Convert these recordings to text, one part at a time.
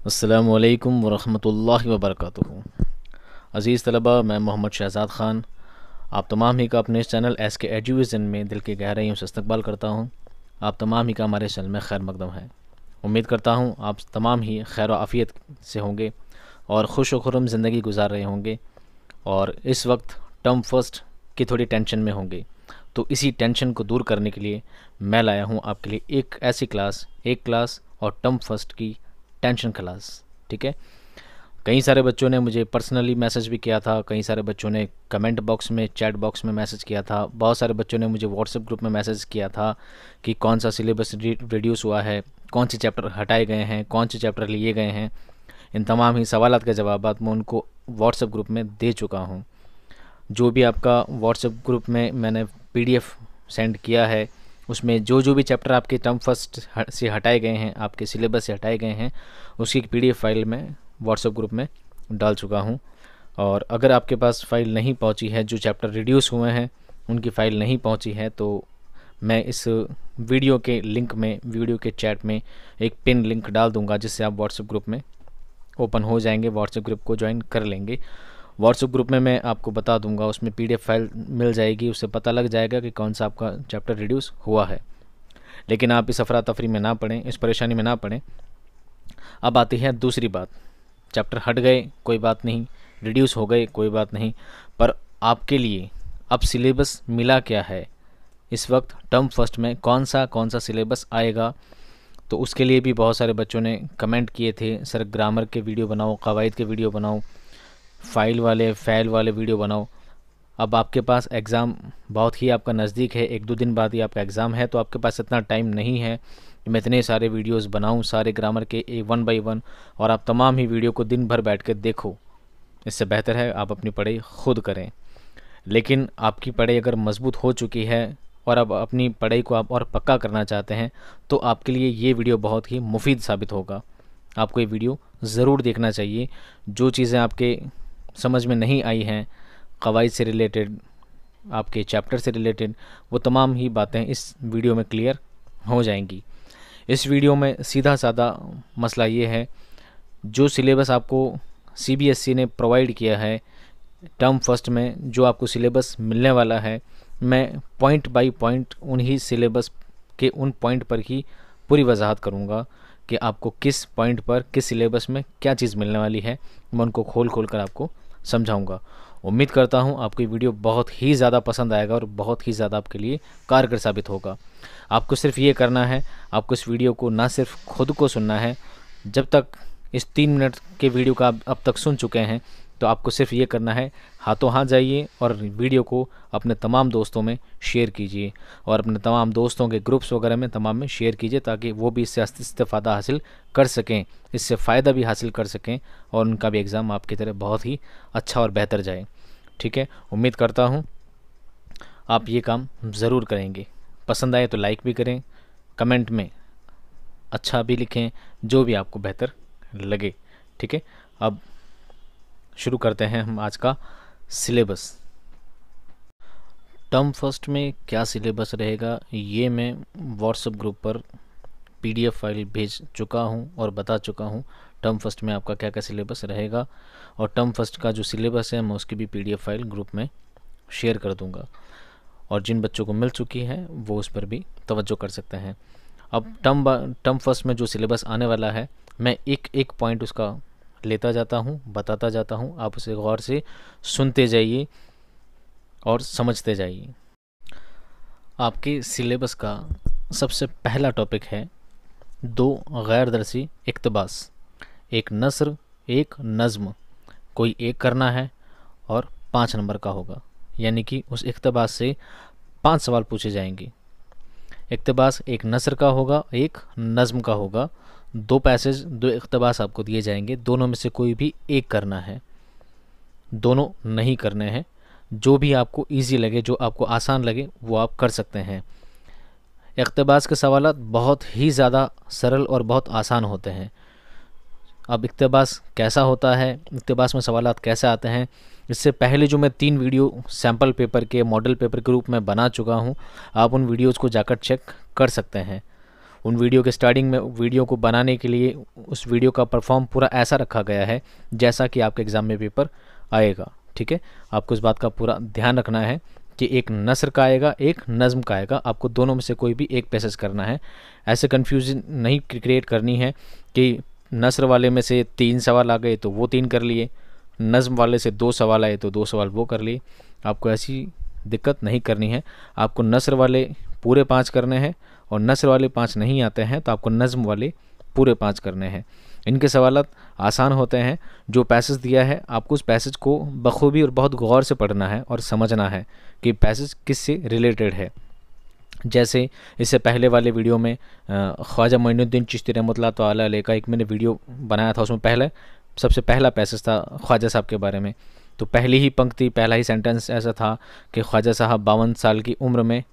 अस्सलामुअलैकुम वरहमतुल्लाहि वबरकातुहू। अज़ीज़ तलबा, मैं मोहम्मद शहज़ाद ख़ान आप तमाम ही का अपने इस चैनल SK एजुकेशन में दिल की गहराइयों से इस्तकबाल करता हूँ। आप तमाम ही का हमारे चैनल में खैर मकदम है। उम्मीद करता हूँ आप तमाम ही खैर आफ़ियत से होंगे और खुश व खुर्रम ज़िंदगी गुजार रहे होंगे और इस वक्त टर्म फर्स्ट की थोड़ी टेंशन में होंगे। तो इसी टेंशन को दूर करने के लिए मैं लाया हूँ आपके लिए एक ऐसी क्लास, एक क्लास और टर्म फर्स्ट की टेंशन क्लास। ठीक है, कई सारे बच्चों ने मुझे पर्सनली मैसेज भी किया था, कई सारे बच्चों ने कमेंट बॉक्स में, चैट बॉक्स में मैसेज किया था, बहुत सारे बच्चों ने मुझे व्हाट्सएप ग्रुप में मैसेज किया था कि कौन सा सिलेबस रिड्यूस हुआ है, कौन से चैप्टर हटाए गए हैं, कौन से चैप्टर लिए गए हैं। इन तमाम ही सवालात के जवाब मैं उनको व्हाट्सएप ग्रुप में दे चुका हूँ। जो भी आपका व्हाट्सएप ग्रुप में मैंने PDF सेंड किया है उसमें जो भी चैप्टर आपके टर्म फर्स्ट से हटाए गए हैं, आपके सिलेबस से हटाए गए हैं, उसकी PDF फ़ाइल मैं व्हाट्सएप ग्रुप में डाल चुका हूं। और अगर आपके पास फ़ाइल नहीं पहुंची है, जो चैप्टर रिड्यूस हुए हैं उनकी फ़ाइल नहीं पहुंची है, तो मैं इस वीडियो के लिंक में, वीडियो के चैट में एक पिन लिंक डाल दूंगा, जिससे आप व्हाट्सएप ग्रुप में ओपन हो जाएंगे, व्हाट्सएप ग्रुप को ज्वाइन कर लेंगे। व्हाट्सएप ग्रुप में मैं आपको बता दूंगा, उसमें PDF फाइल मिल जाएगी, उससे पता लग जाएगा कि कौन सा आपका चैप्टर रिड्यूस हुआ है। लेकिन आप इस अफरा तफरी में ना पड़ें, इस परेशानी में ना पड़ें। अब आती है दूसरी बात, चैप्टर हट गए कोई बात नहीं, रिड्यूस हो गए कोई बात नहीं, पर आपके लिए अब सिलेबस मिला क्या है, इस वक्त टर्म फर्स्ट में कौन सा सिलेबस आएगा। तो उसके लिए भी बहुत सारे बच्चों ने कमेंट किए थे, सर ग्रामर के वीडियो बनाओ, कवायद के वीडियो बनाओ, फ़ैल वाले वीडियो बनाओ। अब आपके पास एग्ज़ाम बहुत ही आपका नज़दीक है, 1-2 दिन बाद ही आपका एग्ज़ाम है, तो आपके पास इतना टाइम नहीं है कि मैं इतने सारे वीडियोस बनाऊं सारे ग्रामर के 1 बाई 1 और आप तमाम ही वीडियो को दिन भर बैठ कर देखो। इससे बेहतर है आप अपनी पढ़ाई खुद करें। लेकिन आपकी पढ़ाई अगर मजबूत हो चुकी है और अब अपनी पढ़ाई को आप और पक्का करना चाहते हैं, तो आपके लिए ये वीडियो बहुत ही मुफीद साबित होगा। आपको ये वीडियो ज़रूर देखना चाहिए। जो चीज़ें आपके समझ में नहीं आई हैं, कवायद से रिलेटेड, आपके चैप्टर से रिलेटेड, वो तमाम ही बातें इस वीडियो में क्लियर हो जाएंगी। इस वीडियो में सीधा साधा मसला ये है, जो सिलेबस आपको CBSE ने प्रोवाइड किया है टर्म फर्स्ट में, जो आपको सिलेबस मिलने वाला है, मैं पॉइंट बाय पॉइंट उन्हीं सिलेबस के उन पॉइंट पर ही पूरी वजाहत करूँगा कि आपको किस पॉइंट पर, किस सिलेबस में क्या चीज़ मिलने वाली है। मैं उनको खोल कर आपको समझाऊंगा। उम्मीद करता हूं आपको ये वीडियो बहुत ही ज़्यादा पसंद आएगा और बहुत ही ज़्यादा आपके लिए कारगर साबित होगा। आपको सिर्फ ये करना है, आपको इस वीडियो को ना सिर्फ खुद को सुनना है, जब तक इस 3 मिनट के वीडियो का आप अब तक सुन चुके हैं, तो आपको सिर्फ ये करना है, हाथों हाथ जाइए और वीडियो को अपने तमाम दोस्तों में शेयर कीजिए और अपने तमाम दोस्तों के ग्रुप्स वगैरह में तमाम में शेयर कीजिए, ताकि वो भी इससे इस्तेफ़ादा हासिल कर सकें, इससे फ़ायदा भी हासिल कर सकें और उनका भी एग्ज़ाम आपकी तरह बहुत ही अच्छा और बेहतर जाए। ठीक है, उम्मीद करता हूँ आप ये काम ज़रूर करेंगे। पसंद आए तो लाइक भी करें, कमेंट में अच्छा भी लिखें, जो भी आपको बेहतर लगे। ठीक है, अब शुरू करते हैं हम आज का सिलेबस। टर्म फर्स्ट में क्या सिलेबस रहेगा, ये मैं व्हाट्सएप ग्रुप पर PDF फाइल भेज चुका हूँ और बता चुका हूँ टर्म फर्स्ट में आपका क्या क्या सिलेबस रहेगा। और टर्म फर्स्ट का जो सिलेबस है, मैं उसकी भी PDF फाइल ग्रुप में शेयर कर दूँगा और जिन बच्चों को मिल चुकी है वो उस पर भी तवज्जो कर सकते हैं। अब टर्म फर्स्ट में जो सिलेबस आने वाला है, मैं एक एक पॉइंट उसका लेता जाता हूँ, बताता जाता हूँ, आप उसे गौर से सुनते जाइए और समझते जाइए। आपके सिलेबस का सबसे पहला टॉपिक है 2 गैर दरसी इक्तबास, एक नस्र एक नज़्म, कोई एक करना है और 5 नंबर का होगा, यानी कि उस इक्तबास से 5 सवाल पूछे जाएंगे। इक्तबास एक नस्र का होगा, एक नज़्म का होगा, 2 पैसेज, 2 इक्तबास आपको दिए जाएंगे, दोनों में से कोई भी एक करना है, दोनों नहीं करने हैं। जो भी आपको इजी लगे, जो आपको आसान लगे, वो आप कर सकते हैं। इक्तबास के सवालात बहुत ही ज़्यादा सरल और बहुत आसान होते हैं। अब इक्तबास कैसा होता है, इक्तबास में सवालात कैसे आते हैं, इससे पहले जो मैं 3 वीडियो सैम्पल पेपर के, मॉडल पेपर के रूप में बना चुका हूँ, आप उन वीडियोज़ को जाकर चेक कर सकते हैं। उन वीडियो के स्टार्टिंग में वीडियो को बनाने के लिए उस वीडियो का परफॉर्म पूरा ऐसा रखा गया है जैसा कि आपके एग्ज़ाम में पेपर आएगा। ठीक है, आपको इस बात का पूरा ध्यान रखना है कि एक नस्र का आएगा, एक नज़्म का आएगा, आपको दोनों में से कोई भी एक पैसेज करना है। ऐसे कन्फ्यूजन नहीं क्रिएट करनी है कि नस्र वाले में से 3 सवाल आ गए तो वो 3 कर लिए, नज़्म वाले से 2 सवाल आए तो 2 सवाल वो कर लिए। आपको ऐसी दिक्कत नहीं करनी है। आपको नस्र वाले पूरे 5 करने हैं और नस्र वाले 5 नहीं आते हैं तो आपको नज़्म वाले पूरे 5 करने हैं। इनके सवालात आसान होते हैं। जो पैसेज दिया है आपको उस पैसेज को बखूबी और बहुत गौर से पढ़ना है और समझना है कि पैसेज किससे रिलेटेड है। जैसे इससे पहले वाले वीडियो में ख्वाजा मोइनुद्दीन चिश्ती रहमतुल्लाह तआला अलैह का एक मैंने वीडियो बनाया था, उसमें सबसे पहला पैसेज था ख्वाजा साहब के बारे में। तो पहली ही पंक्ति, पहला ही सेंटेंस ऐसा था कि ख्वाजा साहब 52 साल की उम्र में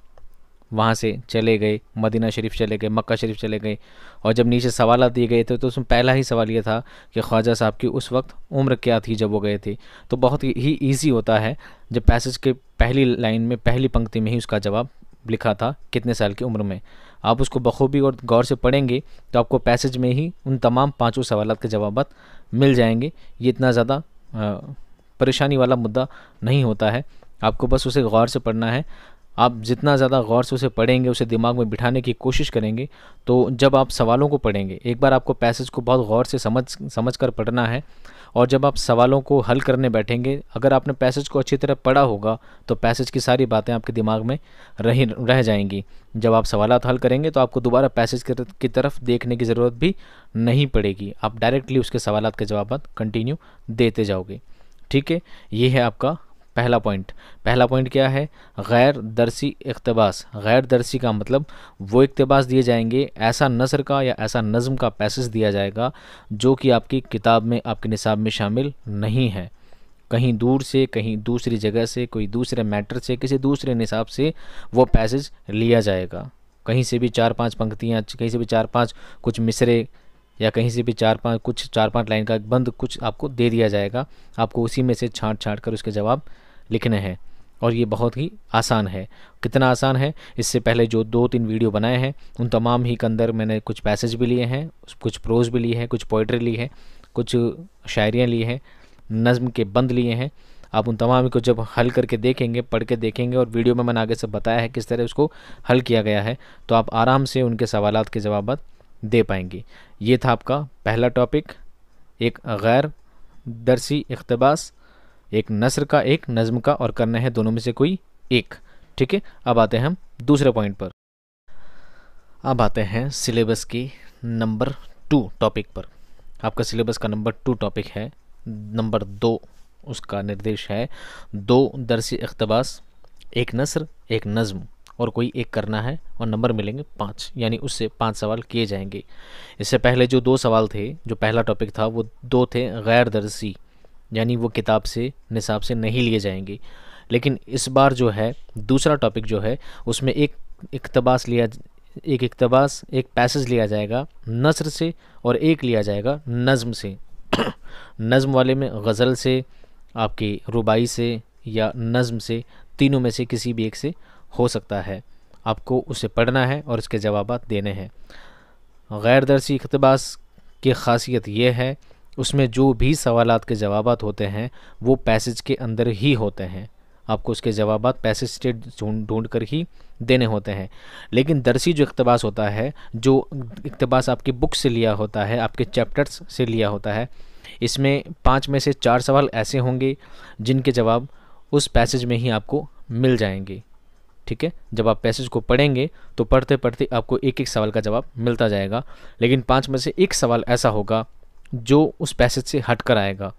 वहाँ से चले गए, मदीना शरीफ चले गए, मक्का शरीफ चले गए। और जब नीचे सवाल दिए गए थे तो उसमें पहला ही सवाल ये था कि ख्वाजा साहब की उस वक्त उम्र क्या थी जब वो गए थे। तो बहुत ही ईजी होता है जब पैसेज के पहली लाइन में पहली पंक्ति में ही उसका जवाब लिखा था कितने साल की उम्र में। आप उसको बखूबी और गौर से पढ़ेंगे तो आपको पैसेज में ही उन तमाम 5 सवालात के जवाब मिल जाएंगे। ये इतना ज़्यादा परेशानी वाला मुद्दा नहीं होता है, आपको बस उसे गौर से पढ़ना है। आप जितना ज़्यादा गौर से उसे पढ़ेंगे, उसे दिमाग में बिठाने की कोशिश करेंगे, तो जब आप सवालों को पढ़ेंगे, एक बार आपको पैसेज को बहुत गौर से समझ कर पढ़ना है। और जब आप सवालों को हल करने बैठेंगे, अगर आपने पैसेज को अच्छी तरह पढ़ा होगा तो पैसेज की सारी बातें आपके दिमाग में रह जाएंगी। जब आप सवालात हल करेंगे तो आपको दोबारा पैसेज की तरफ देखने की ज़रूरत भी नहीं पड़ेगी, आप डायरेक्टली उसके सवालात के जवाब कंटिन्यू देते जाओगे। ठीक है, ये है आपका पहला पॉइंट। पहला पॉइंट क्या है? गैर दरसी इक़्तिबास। गैर दरसी का मतलब वो इक़्तिबास दिए जाएंगे, ऐसा नसर का या ऐसा नज़्म का पैसेज दिया जाएगा जो कि आपकी किताब में, आपके निसाब में शामिल नहीं है। कहीं दूर से, कहीं दूसरी जगह से, कोई दूसरे मैटर से, किसी दूसरे निसाब से वो पैसेज लिया जाएगा। कहीं से भी 4-5 पंक्तियाँ, कहीं से भी 4-5 कुछ मिसरे, या कहीं से भी 4-5 लाइन का बंद कुछ आपको दे दिया जाएगा। आपको उसी में से छाँट कर उसके जवाब लिखने हैं। और ये बहुत ही आसान है। कितना आसान है? इससे पहले जो 2-3 वीडियो बनाए हैं उन तमाम ही के अंदर मैंने कुछ पैसेज भी लिए हैं, कुछ प्रोज़ भी लिए हैं, कुछ पोइट्री ली है, कुछ शायरियाँ ली हैं, नज़्म के बंद लिए हैं। आप उन तमाम को जब हल करके देखेंगे, पढ़ के देखेंगे, और वीडियो में मैंने आगे से बताया है किस तरह उसको हल किया गया है, तो आप आराम से उनके सवालात के जवाब दे पाएंगे। ये था आपका पहला टॉपिक, एक गैर दरसी इक़्तिबास, एक नस्र का, एक नज़्म का, और करना है दोनों में से कोई एक। ठीक है, अब आते हैं हम दूसरे पॉइंट पर। अब आते हैं सिलेबस की नंबर 2 टॉपिक पर। आपका सिलेबस का नंबर 2 टॉपिक है, नंबर 2 उसका निर्देश है 2 दरसी इक़्तिबास, एक नस्र, एक नज़्म, और कोई एक करना है और नंबर मिलेंगे 5, यानी उससे 5 सवाल किए जाएंगे। इससे पहले जो 2 सवाल थे, जो पहला टॉपिक था, वो 2 थे गैर दरसी, यानी वो किताब से, निसाब से नहीं लिए जाएंगे। लेकिन इस बार जो है दूसरा टॉपिक जो है उसमें एक इक़्तिबास, एक पैसेज लिया जाएगा नस्र से, और एक लिया जाएगा नज़्म से। नज़्म वाले में गज़ल से, आपकी रुबाई से, या नज़्म से, तीनों में से किसी भी एक से हो सकता है। आपको उसे पढ़ना है और उसके जवाब देने हैं। गैर दरसी इक़्तिबास की ख़ासियत ये है, उसमें जो भी सवालात के जवाबात होते हैं वो पैसेज के अंदर ही होते हैं। आपको उसके जवाबात पैसेज से ढूंढ कर ही देने होते हैं। लेकिन दरसी जो इक़्तिबास होता है, जो इक़्तिबास आपकी बुक से लिया होता है, आपके चैप्टर्स से लिया होता है, इसमें 5 में से 4 सवाल ऐसे होंगे जिनके जवाब उस पैसेज में ही आपको मिल जाएंगे। ठीक है, जब आप पैसेज को पढ़ेंगे तो पढ़ते पढ़ते आपको एक एक सवाल का जवाब मिलता जाएगा। लेकिन 5 में से एक सवाल ऐसा होगा जो उस पैसेज से हट कर आएगा।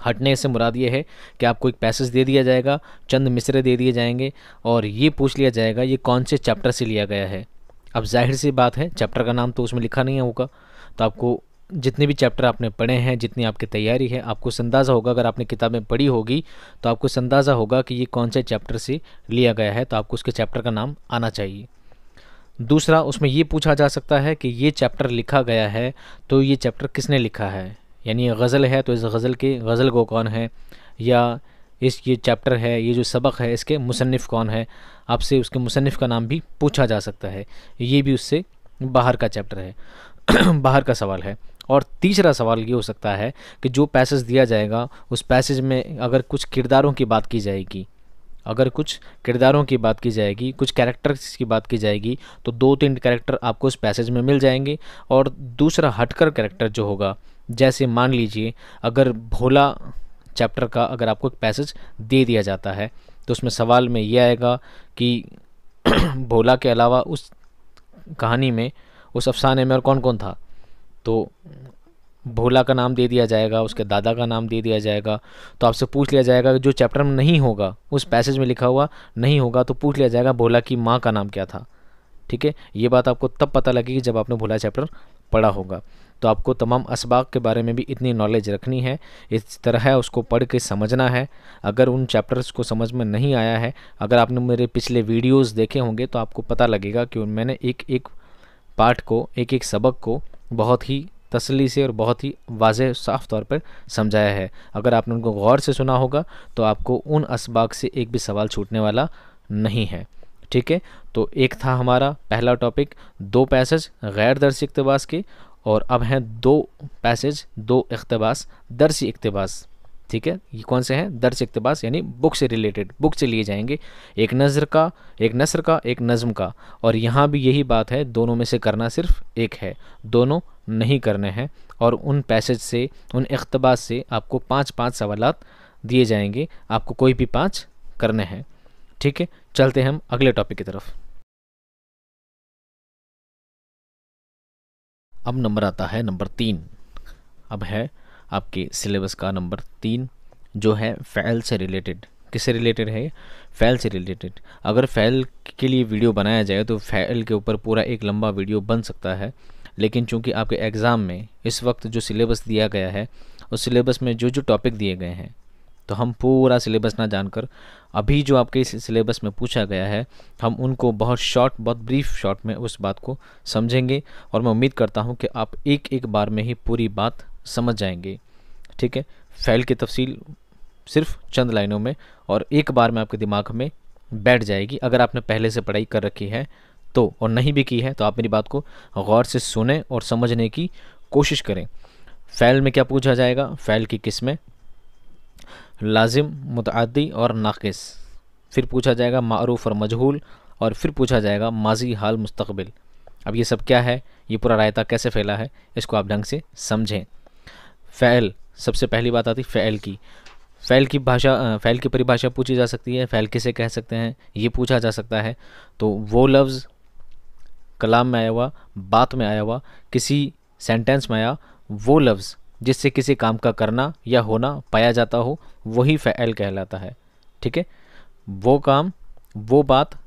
हटने से मुराद ये है कि आपको एक पैसेज दे दिया जाएगा, चंद मिसरे दे दिए जाएंगे, और ये पूछ लिया जाएगा ये कौन से चैप्टर से लिया गया है। अब जाहिर सी बात है, चैप्टर का नाम तो उसमें लिखा नहीं होगा, तो आपको जितने भी चैप्टर आपने पढ़े हैं, जितनी आपकी तैयारी है, आपको अंदाज़ा होगा, अगर आपने किताबें पढ़ी होगी तो आपको अंदाज़ा होगा कि ये कौन से चैप्टर से लिया गया है, तो आपको उसके चैप्टर का नाम आना चाहिए। दूसरा, उसमें ये पूछा जा सकता है कि ये चैप्टर लिखा गया है तो ये चैप्टर किसने लिखा है, यानी गज़ल है तो इस गज़ल को कौन है, या ये चैप्टर है, ये जो सबक है, इसके मुसन्निफ़ कौन है। आपसे उसके मुसन्निफ़ का नाम भी पूछा जा सकता है, ये भी उससे बाहर का चैप्टर है बाहर का सवाल है। और तीसरा सवाल ये हो सकता है कि जो पैसेज दिया जाएगा उस पैसेज में अगर कुछ किरदारों की बात की जाएगी, अगर कुछ किरदारों की बात की जाएगी, कुछ कैरेक्टर्स की बात की जाएगी, तो 2-3 कैरेक्टर आपको उस पैसेज में मिल जाएंगे। और दूसरा हटकर कैरेक्टर जो होगा, जैसे मान लीजिए अगर भोला चैप्टर का अगर आपको एक पैसेज दे दिया जाता है तो उसमें सवाल में ये आएगा कि भोला के अलावा उस कहानी में, उस अफसाने में और कौन कौन था। तो भोला का नाम दे दिया जाएगा, उसके दादा का नाम दे दिया जाएगा। तो आपसे पूछ लिया जाएगा कि जो चैप्टर में नहीं होगा, उस पैसेज में लिखा हुआ नहीं होगा, तो पूछ लिया जाएगा भोला की माँ का नाम क्या था। ठीक है, ये बात आपको तब पता लगेगी जब आपने भोला चैप्टर पढ़ा होगा। तो आपको तमाम असबाक के बारे में भी इतनी नॉलेज रखनी है, इस तरह उसको पढ़ के समझना है। अगर उन चैप्टर्स को समझ में नहीं आया है, अगर आपने मेरे पिछले वीडियोस देखे होंगे तो आपको पता लगेगा कि मैंने एक एक पार्ट को, एक एक सबक को बहुत ही तसल्ली से और बहुत ही वाज़ेह साफ़ तौर पर समझाया है। अगर आपने उनको गौर से सुना होगा तो आपको उन असबाक से एक भी सवाल छूटने वाला नहीं है। ठीक है, तो एक था हमारा पहला टॉपिक 2 पैसेज गैर दरसी इक़्तिबास के, और अब हैं 2 पैसेज 2 इक़्तिबास दरसी इक़्तिबास। ठीक है, ये कौन से हैं? दरसी इक़्तिबास यानी बुक से रिलेटेड, बुक से लिए जाएंगे। एक नज़र का, एक नस्र का, एक नज़म का। और यहाँ भी यही बात है, दोनों में से करना सिर्फ एक है, दोनों नहीं करने हैं। और उन पैसेज से, उन इक़्तिबास से आपको 5-5 सवालात दिए जाएंगे, आपको कोई भी 5 करने हैं। ठीक है, चलते हैं हम अगले टॉपिक की तरफ। अब नंबर आता है नंबर 3। अब है आपके सिलेबस का नंबर 3, जो है फ़ैल से रिलेटेड। किससे रिलेटेड है? फ़ैल से रिलेटेड। अगर फ़ैल के लिए वीडियो बनाया जाए तो फ़ैल के ऊपर पूरा एक लंबा वीडियो बन सकता है, लेकिन चूंकि आपके एग्ज़ाम में इस वक्त जो सिलेबस दिया गया है, उस सिलेबस में जो जो टॉपिक दिए गए हैं, तो हम पूरा सिलेबस ना जानकर अभी जो आपके इस सिलेबस में पूछा गया है, हम उनको बहुत शॉर्ट, बहुत ब्रीफ शॉर्ट में उस बात को समझेंगे। और मैं उम्मीद करता हूं कि आप एक एक बार में ही पूरी बात समझ जाएंगे। ठीक है, फ़ैल की तफसील सिर्फ चंद लाइनों में और एक बार में आपके दिमाग में बैठ जाएगी, अगर आपने पहले से पढ़ाई कर रखी है तो। और नहीं भी की है तो आप मेरी बात को गौर से सुने और समझने की कोशिश करें। फ़ैल में क्या पूछा जाएगा? फ़ैल की किस्में, लाजिम, मुतअद्दी और नाक़िस। फिर पूछा जाएगा मारूफ़ और मजहूल, और फिर पूछा जाएगा माजी, हाल, मुस्तक़बिल। अब ये सब क्या है, ये पूरा रायता कैसे फैला है, इसको आप ढंग से समझें। फ़ैल, सबसे पहली बात आती फ़ैल की। फ़ैल की भाषा, फ़ैल की परिभाषा पूछी जा सकती है। फ़ैल किसे कह सकते हैं, ये पूछा जा सकता है। तो वो लफ्ज़ कलाम में आया हुआ, बात में आया हुआ, किसी सेंटेंस में आया वो लफ्ज़ जिससे किसी काम का करना या होना पाया जाता हो, वही फ़ैल कहलाता है। ठीक है, वो काम, वो बात,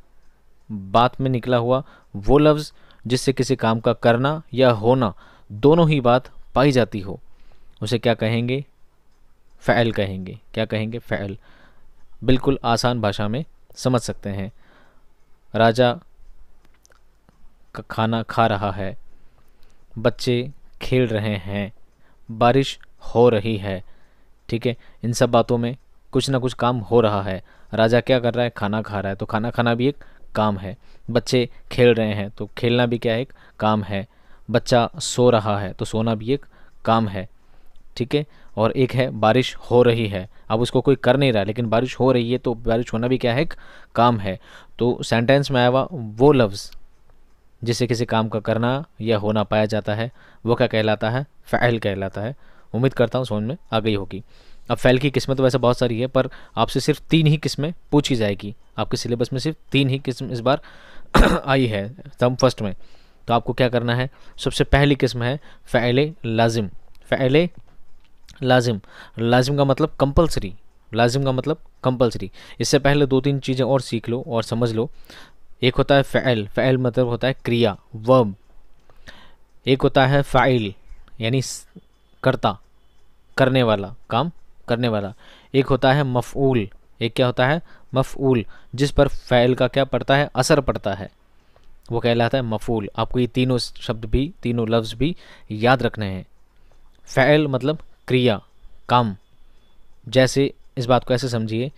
बात में निकला हुआ वो लफ्ज़ जिससे किसी काम का करना या होना, दोनों ही बात पाई जाती हो, उसे क्या कहेंगे? फ़ैल कहेंगे। क्या कहेंगे? फ़ैल। बिल्कुल आसान भाषा में समझ सकते हैं। राजा का खाना खा रहा है, बच्चे खेल रहे हैं, बारिश हो रही है। ठीक है, इन सब बातों में कुछ ना कुछ काम हो रहा है। राजा क्या कर रहा है? खाना खा रहा है, तो खाना खाना भी एक काम है। बच्चे खेल रहे हैं, तो खेलना भी क्या है? एक काम है। बच्चा सो रहा है, तो सोना भी एक काम है। ठीक है, और एक है बारिश हो रही है। अब उसको कोई कर नहीं रहा, लेकिन बारिश हो रही है, तो बारिश होना भी क्या है? एक काम है। तो सेंटेंस में आया हुआ वो लफ्ज़ जिससे किसी काम का करना या होना पाया जाता है, वो क्या कहलाता है? फ़ैल कहलाता है। उम्मीद करता हूँ समझ में आ गई होगी। अब फ़ैल की किस्में तो वैसे बहुत सारी है, पर आपसे सिर्फ 3 ही किस्में पूछी जाएगी। आपके सिलेबस में सिर्फ 3 ही किस्म इस बार आई है टर्म फर्स्ट में। तो आपको क्या करना है? सबसे पहली किस्म है फ़ैल लाजिम। फ़ैल लाजिम, लाजिम का मतलब कंपलसरी। लाजिम का मतलब कंपलसरी। इससे पहले 2-3 चीज़ें और सीख लो और समझ लो। एक होता है फ़ैल, फ़ैल मतलब होता है क्रिया, वर्ब। एक होता है फ़ाइल यानी कर्ता, करने वाला, काम करने वाला। एक होता है मफ़ऊल। एक क्या होता है? मफ़ऊल, जिस पर फ़ैल का क्या पड़ता है? असर पड़ता है, वो कहलाता है मफ़ऊल। आपको ये तीनों शब्द भी, तीनों लफ्ज़ भी याद रखने हैं। फ़ैल मतलब क्रिया, काम। जैसे इस बात को ऐसे समझिए,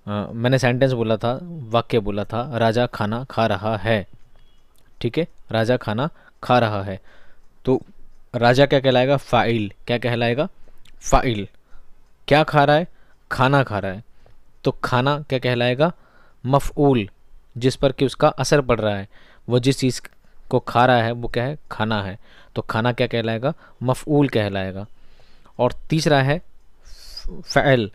मैंने सेंटेंस बोला था, वाक्य बोला था, राजा खाना खा रहा है। ठीक है, राजा खाना खा रहा है। तो राजा क्या कहलाएगा? फ़ाइल। क्या कहलाएगा? फ़ाइल। क्या खा रहा है? खाना खा रहा है। तो खाना क्या कहलाएगा? मफ़ऊल, जिस पर कि उसका असर पड़ रहा है। वो जिस चीज़ को खा रहा है वो क्या है? खाना है। तो खाना क्या कहलाएगा? मफ़ऊल कहलाएगा। और तीसरा है फ़अल,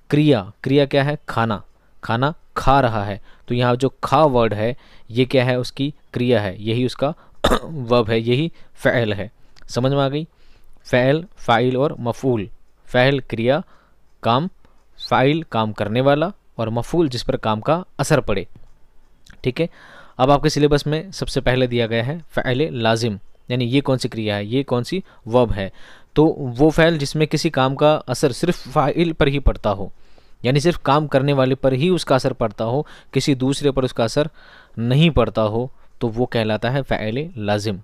क्रिया। क्रिया क्या है? खाना। खाना खा रहा है। तो यहाँ जो खा वर्ड है ये क्या है? उसकी क्रिया है, यही उसका वर्ब है, यही फ़अल है। समझ में आ गई? फ़अल, फ़ाइल और मफ़ऊल। फ़अल क्रिया, काम, फ़ाइल काम करने वाला, और मफ़ऊल जिस पर काम का असर पड़े। ठीक है। अब आपके सिलेबस में सबसे पहले दिया गया है फ़अल लाजिम, यानी ये कौन सी क्रिया है, ये कौन सी वर्ब है। तो वो फ़अल जिसमें किसी काम का असर सिर्फ फ़ाइल पर ही पड़ता हो, यानी सिर्फ काम करने वाले पर ही उसका असर पड़ता हो, किसी दूसरे पर उसका असर नहीं पड़ता हो, तो वो कहलाता है फ़अल लाजिम।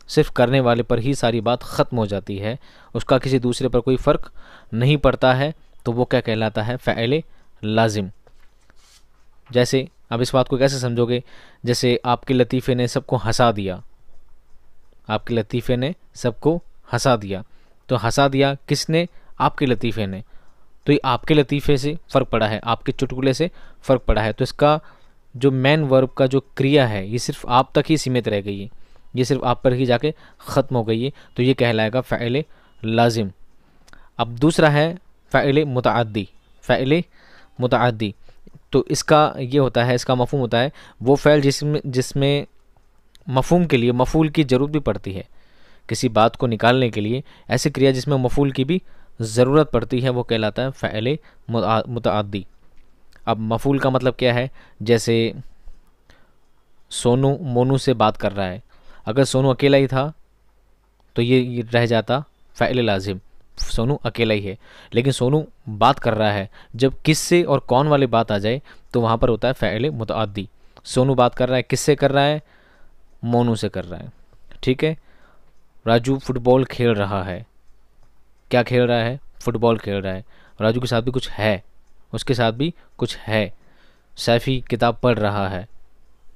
सिर्फ करने वाले पर ही सारी बात ख़त्म हो जाती है, उसका किसी दूसरे पर कोई फ़र्क नहीं पड़ता है, तो वो क्या कहलाता है? फ़अल लाजिम। जैसे अब इस बात को कैसे समझोगे? जैसे आपके लतीफ़े ने सबको हंसा दिया। आपके लतीफ़े ने सबको हंसा दिया। तो हंसा दिया किसने? आपके लतीफ़े ने। तो ये आपके लतीफ़े से फ़र्क पड़ा है, आपके चुटकुले से फ़र्क पड़ा है। तो इसका जो मेन वर्ब का जो क्रिया है ये सिर्फ आप तक ही सीमित रह गई है, ये सिर्फ आप पर ही जाके ख़त्म हो गई है। तो ये कहलाएगा फ़अल लाजिम। अब दूसरा है फ़अल मुतअद्दी। फ़अल मुतअद्दी, तो इसका ये होता है, इसका मफ़हूम होता है वो फ़अल जिसमें जिसमें मफ़हूम के लिए मफ़ऊल की ज़रूरत भी पड़ती है। किसी बात को निकालने के लिए ऐसी क्रिया जिसमें मफ़ऊल की भी ज़रूरत पड़ती है, वो कहलाता है फ़अल मुतअद्दी। अब मफ़ऊल का मतलब क्या है? जैसे सोनू मोनू से बात कर रहा है। अगर सोनू अकेला ही था तो ये रह जाता फ़अल लाजिम, सोनू अकेला ही है। लेकिन सोनू बात कर रहा है, जब किससे और कौन वाली बात आ जाए तो वहाँ पर होता है फ़अल मुतअद्दी। सोनू बात कर रहा है, किससे कर रहा है? मोनू से कर रहा है। ठीक है। राजू फुटबॉल खेल रहा है। क्या खेल रहा है? फुटबॉल खेल रहा है। राजू के साथ भी कुछ है, उसके साथ भी कुछ है। सैफ़ी किताब पढ़ रहा है।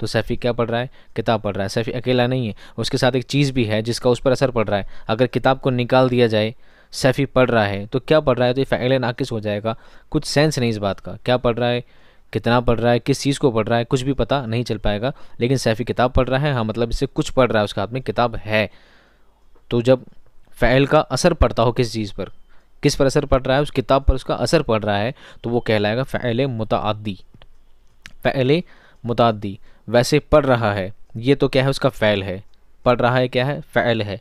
तो सैफ़ी क्या पढ़ रहा है? किताब पढ़ रहा है। सैफ़ी अकेला नहीं है, उसके साथ एक चीज़ भी है जिसका उस पर असर पड़ रहा है। अगर किताब को निकाल दिया जाए, सैफ़ी पढ़ रहा है, तो क्या पढ़ रहा है? तो ये फ़अल नाक़िस हो जाएगा। कुछ सेंस नहीं इस बात का, क्या पढ़ रहा है, कितना पढ़ रहा है, किस चीज़ को पढ़ रहा है, कुछ भी पता नहीं चल पाएगा। लेकिन सैफ़ी किताब पढ़ रहा है, हाँ मतलब इससे कुछ पढ़ रहा है, उसके हाथ में किताब है। तो जब फ़अल का असर पड़ता हो किस चीज़ पर, किस पर असर पड़ रहा है? उस किताब पर उसका असर पड़ रहा है, तो वो कहलाएगा फ़अल मुतअद्दी। फ़अल मुतअद्दी। वैसे पढ़ रहा है, ये तो क्या है? उसका फ़अल है। पढ़ रहा है क्या है? फ़अल है।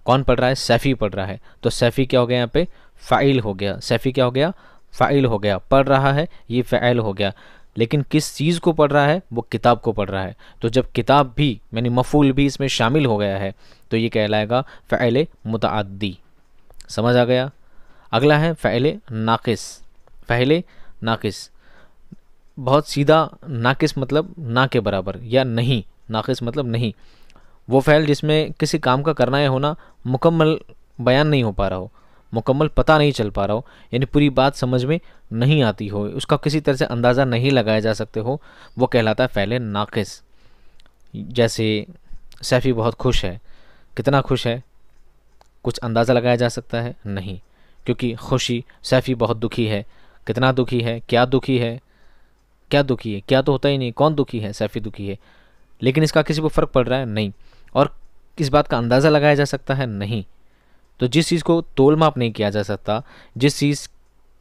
कौन पढ़ रहा है? सैफ़ी पढ़ रहा है। तो सैफ़ी क्या हो गया यहाँ पे? फ़ाइल हो गया। सैफ़ी क्या हो गया? फ़ाइल हो गया। पढ़ रहा है, ये फ़अल हो गया। लेकिन किस चीज़ को पढ़ रहा है? वो किताब को पढ़ रहा है। तो जब किताब भी यानी मफ़ऊल भी इसमें शामिल हो गया है, तो ये कहलाएगा फ़अल मुतअद्दी। समझ आ गया? अगला है फ़अल नाक़िस। फ़अल नाक़िस बहुत सीधा, नाक़िस मतलब ना के बराबर या नहीं, नाक़िस मतलब नहीं। वो फ़अल जिसमें किसी काम का करना या होना मुकम्मल बयान नहीं हो पा रहा हो, मुकम्मल पता नहीं चल पा रहा हो, यानी पूरी बात समझ में नहीं आती हो, उसका किसी तरह से अंदाज़ा नहीं लगाया जा सकते हो, वो कहलाता है फ़अल नाक़िस। जैसे सैफ़ी बहुत खुश है। कितना खुश है? कुछ अंदाज़ा लगाया जा सकता है? नहीं, क्योंकि खुशी, सैफ़ी बहुत दुखी है। कितना दुखी है? क्या दुखी है? क्या दुखी है? क्या तो होता ही नहीं, कौन दुखी है? सैफ़ी दुखी है। लेकिन इसका किसी को फ़र्क पड़ रहा है? नहीं। और किस बात का अंदाज़ा लगाया जा सकता है? नहीं। तो जिस चीज़ को तोल माप नहीं किया जा सकता, जिस चीज़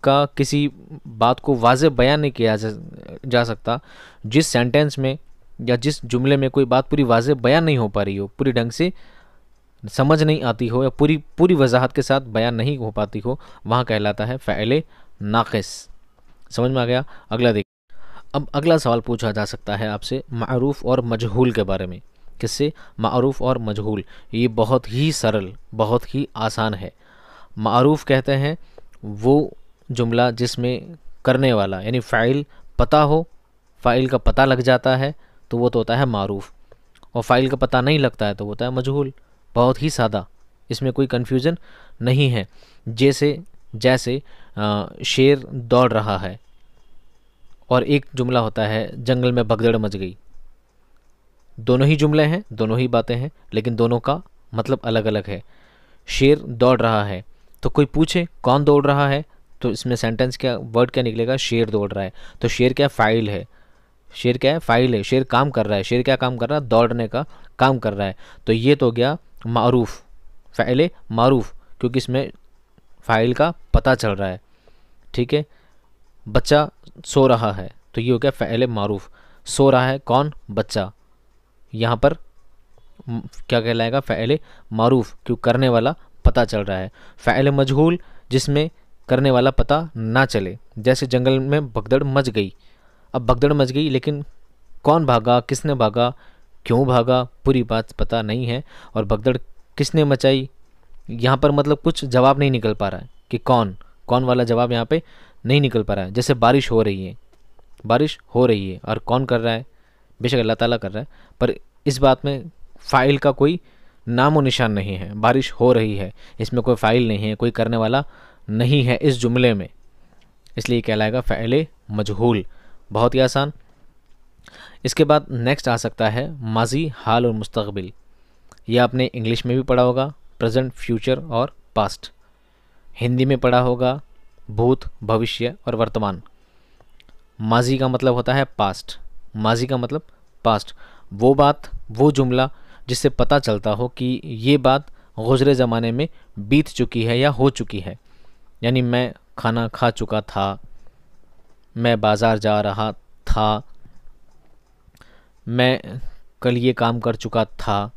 का किसी बात को वाज़ेह बयान नहीं किया जा सकता, जिस सेंटेंस में या जिस जुमले में कोई बात पूरी वाज़ेह बयान नहीं हो पा रही हो, पूरी ढंग से समझ नहीं आती हो, या पूरी वजाहत के साथ बयान नहीं हो पाती हो, वहाँ कहलाता है फ़अल नाक़िस। समझ में आ गया? अगला देखिए। अब अगला सवाल पूछा जा सकता है आपसे मारूफ़ और मजहूल के बारे में। किससे? मारूफ़ और मजहूल। ये बहुत ही सरल, बहुत ही आसान है। मारूफ़ कहते हैं वो जुमला जिसमें करने वाला यानी फ़ाइल पता हो, फ़ाइल का पता लग जाता है, तो वो तो होता है मारूफ़। और फ़ाइल का पता नहीं लगता है तो होता है मजहूल। बहुत ही सादा, इसमें कोई कन्फ्यूज़न नहीं है। जैसे शेर दौड़ रहा है, और एक जुमला होता है जंगल में भगदड़ मच गई। दोनों ही जुमले हैं, दोनों ही बातें हैं, लेकिन दोनों का मतलब अलग अलग है। शेर दौड़ रहा है, तो कोई पूछे कौन दौड़ रहा है, तो इसमें सेंटेंस क्या, वर्ड क्या निकलेगा, शेर दौड़ रहा है। तो शेर क्या, फाइल है, शेर क्या है, फाइल है। शेर काम कर रहा है, शेर क्या काम कर रहा है, दौड़ने का काम कर रहा है। तो ये तो गया मारूफ, फ़ाइल मारूफ, क्योंकि इसमें फ़ाइल का पता चल रहा है। ठीक है, बच्चा सो रहा है, तो ये हो गया फ़ाइल मारूफ। सो रहा है कौन, बच्चा, यहाँ पर क्या कहलाएगा, फ़ाइल मारूफ, क्यों, करने वाला पता चल रहा है। फ़ाइल मजहूल, जिसमें करने वाला पता ना चले, जैसे जंगल में भगदड़ मच गई। अब भगदड़ मच गई, लेकिन कौन भागा, किसने भागा, क्यों भागा, पूरी बात पता नहीं है। और भगदड़ किसने मचाई, यहाँ पर मतलब कुछ जवाब नहीं निकल पा रहा है कि कौन, कौन वाला जवाब यहाँ पे नहीं निकल पा रहा है। जैसे बारिश हो रही है, बारिश हो रही है, और कौन कर रहा है, बेशक अल्लाह ताला कर रहा है, पर इस बात में फ़ाइल का कोई नामो निशान नहीं है। बारिश हो रही है, इसमें कोई फ़ाइल नहीं है, कोई करने वाला नहीं है इस जुमले में, इसलिए कहलाएगा फ़ाइल मजहूल। बहुत ही आसान। इसके बाद नेक्स्ट आ सकता है माजी, हाल और मुस्तकबिल। ये आपने इंग्लिश में भी पढ़ा होगा, प्रेजेंट, फ्यूचर और पास्ट। हिंदी में पढ़ा होगा भूत, भविष्य और वर्तमान। माजी का मतलब होता है पास्ट, माजी का मतलब पास्ट, वो बात, वो जुमला जिससे पता चलता हो कि ये बात गुज़रे ज़माने में बीत चुकी है या हो चुकी है। यानी मैं खाना खा चुका था, मैं बाज़ार जा रहा था, मैं कल ये काम कर चुका था।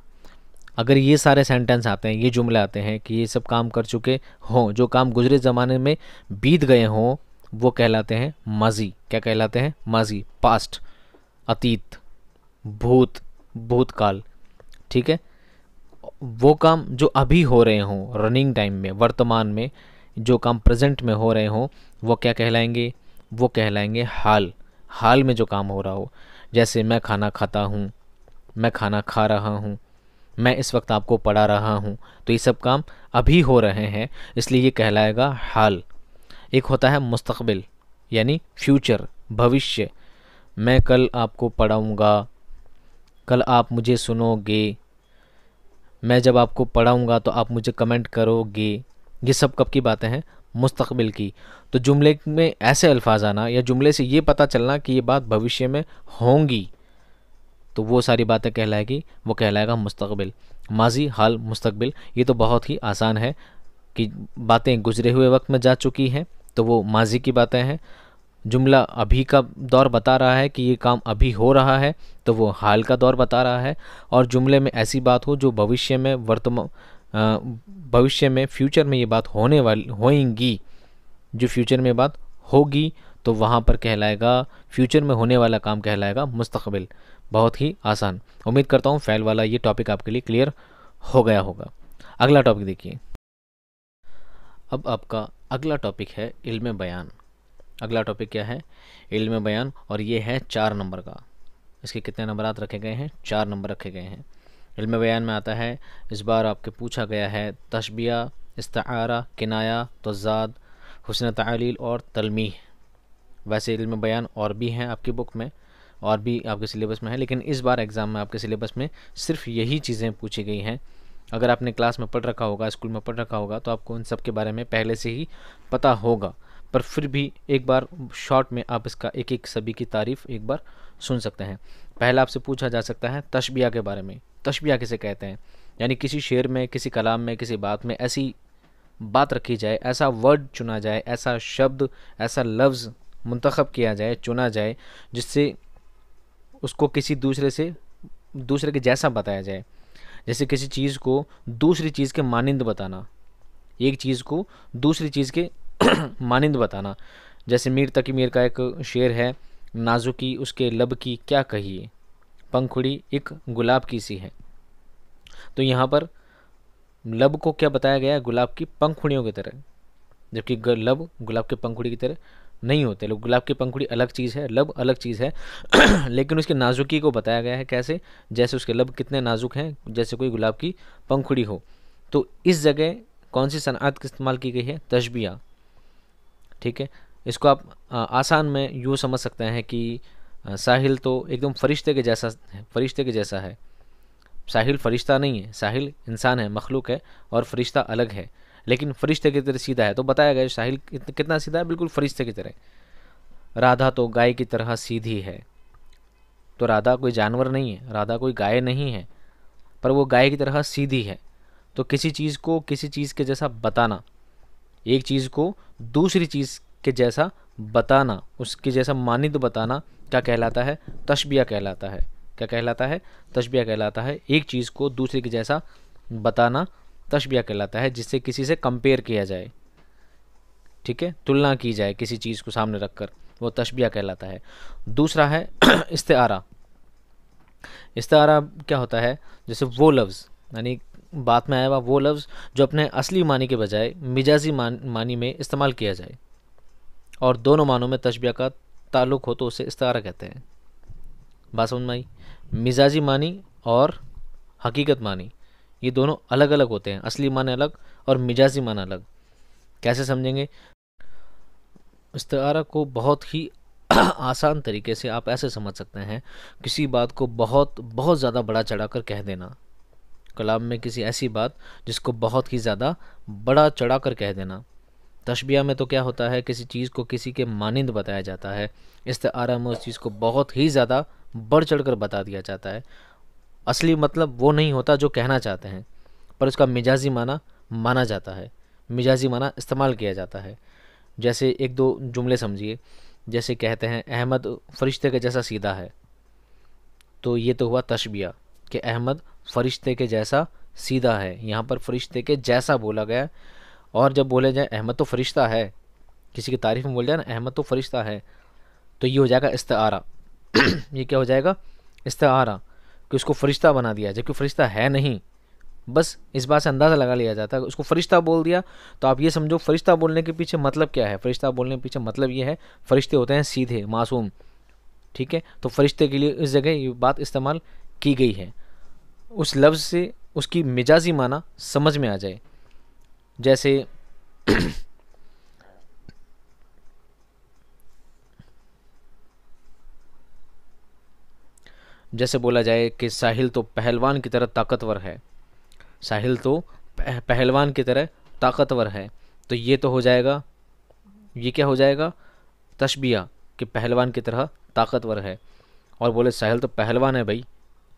अगर ये सारे सेंटेंस आते हैं, ये जुमले आते हैं कि ये सब काम कर चुके हों, जो काम गुज़रे ज़माने में बीत गए हों, वो कहलाते हैं माजी। क्या कहलाते हैं, माजी, पास्ट, अतीत, भूत, भूतकाल। ठीक है, वो काम जो अभी हो रहे हों, रनिंग टाइम में, वर्तमान में जो काम प्रेजेंट में हो रहे हों, वो क्या कहलाएंगे, वो कहलाएंगे हाल। हाल में जो काम हो रहा हो, जैसे मैं खाना खाता हूँ, मैं खाना खा रहा हूँ, मैं इस वक्त आपको पढ़ा रहा हूँ, तो ये सब काम अभी हो रहे हैं, इसलिए ये कहलाएगा हाल। एक होता है मुस्तकबिल, यानी फ्यूचर, भविष्य। मैं कल आपको पढ़ाऊँगा, कल आप मुझे सुनोगे, मैं जब आपको पढ़ाऊँगा तो आप मुझे कमेंट करोगे। ये सब कब की बातें हैं, मुस्तकबिल की। तो जुमले में ऐसे अल्फाज आना या जुमले से ये पता चलना कि ये बात भविष्य में होंगी, तो वो सारी बातें कहलाएगी, वो कहलाएगा मुस्तकबिल। माजी, हाल, मुस्तकबिल, ये तो बहुत ही आसान है कि बातें गुजरे हुए वक्त में जा चुकी हैं, तो वो माजी की बातें हैं। जुमला अभी का दौर बता रहा है कि ये काम अभी हो रहा है, तो वो हाल का दौर बता रहा है। और जुमले में ऐसी बात हो जो भविष्य में, भविष्य में, फ्यूचर में ये बात होने वाली होएंगी, जो फ्यूचर में बात होगी, तो वहाँ पर कहलाएगा, फ्यूचर में होने वाला काम कहलाएगा मुस्तकबिल। बहुत ही आसान। उम्मीद करता हूँ फ़ैल वाला ये टॉपिक आपके लिए क्लियर हो गया होगा। अगला टॉपिक देखिए। अब आपका अगला टॉपिक है इल्म बयान। अगला टॉपिक क्या है, इल्म बयान, और ये है 4 नंबर का। इसके कितने नंबरात रखे गए हैं, 4 नंबर रखे गए हैं। इल्म बयान में आता है, इस बार आपके पूछा गया है तशबिया, इस्तारा, किनाया, तज़ाद, हुस्न तालील और तलमीह। वैसे इल्म बयान और भी हैं आपकी बुक में, और भी आपके सिलेबस में है, लेकिन इस बार एग्ज़ाम में आपके सिलेबस में सिर्फ यही चीज़ें पूछी गई हैं। अगर आपने क्लास में पढ़ रखा होगा, स्कूल में पढ़ रखा होगा, तो आपको इन सब के बारे में पहले से ही पता होगा, पर फिर भी एक बार शॉर्ट में आप इसका एक एक सभी की तारीफ़ एक बार सुन सकते हैं। पहला आपसे पूछा जा सकता है तशबिया के बारे में। तशबिया किसे कहते हैं, यानी किसी शेर में, किसी कलाम में, किसी बात में ऐसी बात रखी जाए, ऐसा वर्ड चुना जाए, ऐसा शब्द, ऐसा लफ्ज़ मुंतखब किया जाए, चुना जाए, जिससे उसको किसी दूसरे के जैसा बताया जाए। जैसे किसी चीज़ को दूसरी चीज़ के मानिंद बताना, एक चीज़ को दूसरी चीज़ के मानिंद बताना। जैसे मीर तकी मीर का एक शेर है, नाजुकी उसके लब की क्या कहिए, पंखुड़ी एक गुलाब की सी है। तो यहाँ पर लब को क्या बताया गया है, गुलाब की पंखुड़ियों की तरह, जबकि लब गुलाब के पंखुड़ी की तरह नहीं होते। गुलाब की पंखुड़ी अलग चीज़ है, लब अलग चीज़ है लेकिन उसकी नाजुकी को बताया गया है कैसे, जैसे उसके लब कितने नाजुक हैं, जैसे कोई गुलाब की पंखुड़ी हो। तो इस जगह कौन सी सनअत इस्तेमाल की गई है, तशबिया। ठीक है, इसको आप आसान में यूँ समझ सकते हैं कि साहिल तो एकदम फरिश्ते के जैसा है। साहिल फरिश्ता नहीं है, साहिल इंसान है, मखलूक है, और फरिश्ता अलग है। लेकिन फरिश्ते की तरह सीधा है, तो बताया गया साहिल कितना सीधा है, बिल्कुल फरिश्ते की तरह। राधा तो गाय की तरह सीधी है। तो राधा कोई जानवर नहीं है, राधा कोई गाय नहीं है, पर वो गाय की तरह सीधी है। तो किसी चीज़ को किसी चीज़ के जैसा बताना, एक चीज़ को दूसरी चीज़ के जैसा बताना, उसके जैसा मानिंद बताना क्या कहलाता है? तशबिया कहलाता है। क्या कहलाता है? तशबिया कहलाता है। एक चीज़ को दूसरे के जैसा बताना तशबिया कहलाता है, जिससे किसी से कंपेयर किया जाए, ठीक है, तुलना की जाए किसी चीज़ को सामने रखकर, वो तशबिया कहलाता है। दूसरा है इस्तिआरा। इस्तिआरा क्या होता है? जैसे वो लफ्ज़, यानी बात में आया हुआ वो लफ्ज़ जो अपने असली मानी के बजाय मिजाजी मानी में इस्तेमाल किया जाए, और दोनों मानों में तशबिया का ताल्लुक़ हो तो उसे इस्तिआरा कहते हैं। बात समझ में आई? मिजाजी मानी और हकीकत मानी, ये दोनों अलग अलग होते हैं, असली माने अलग और मिजाजी माना अलग। कैसे समझेंगे? इस्तिआरा को बहुत ही आसान तरीके से आप ऐसे समझ सकते हैं, किसी बात को बहुत बहुत ज़्यादा बड़ा चढ़ाकर कह देना। कलाम में किसी ऐसी बात जिसको बहुत ही ज़्यादा बड़ा चढ़ाकर कह देना। तशबिया में तो क्या होता है, किसी चीज़ को किसी के मानिंद बताया जाता है। इस्तिआरा में उस चीज़ को बहुत ही ज़्यादा बढ़ चढ़कर बता दिया जाता है। असली मतलब वो नहीं होता जो कहना चाहते हैं, पर उसका मिजाजी माना माना जाता है, मिजाजी माना इस्तेमाल किया जाता है। जैसे एक दो जुमले समझिए, जैसे कहते हैं अहमद फरिश्ते के जैसा सीधा है, तो ये तो हुआ तशबिया कि अहमद फरिश्ते के जैसा सीधा है। यहाँ पर फरिश्ते के जैसा बोला गया, और जब बोले जाए अहमद तो फरिश्ता है, किसी की तारीफ में बोल जाए ना अहमद तो फरिश्ता है, तो ये हो जाएगा इस्तिआरा। ये क्या हो जाएगा? इस्तिआरा, कि उसको फरिश्ता बना दिया जबकि फरिश्ता है नहीं। बस इस बात से अंदाज़ा लगा लिया जाता है, उसको फरिश्ता बोल दिया तो आप ये समझो फरिश्ता बोलने के पीछे मतलब क्या है। फरिश्ता बोलने के पीछे मतलब ये है, फरिश्ते होते हैं सीधे, मासूम, ठीक है। तो फरिश्ते के लिए इस जगह ये बात इस्तेमाल की गई है, उस लफ्ज़ से उसकी मिजाजी माना समझ में आ जाए। जैसे जैसे बोला जाए कि साहिल तो पहलवान की तरह ताकतवर है, साहिल तो पहलवान की तरह ताकतवर है, तो ये तो हो जाएगा, ये क्या हो जाएगा? तशबिया, कि पहलवान की तरह ताकतवर है। और बोले साहिल तो पहलवान है, भाई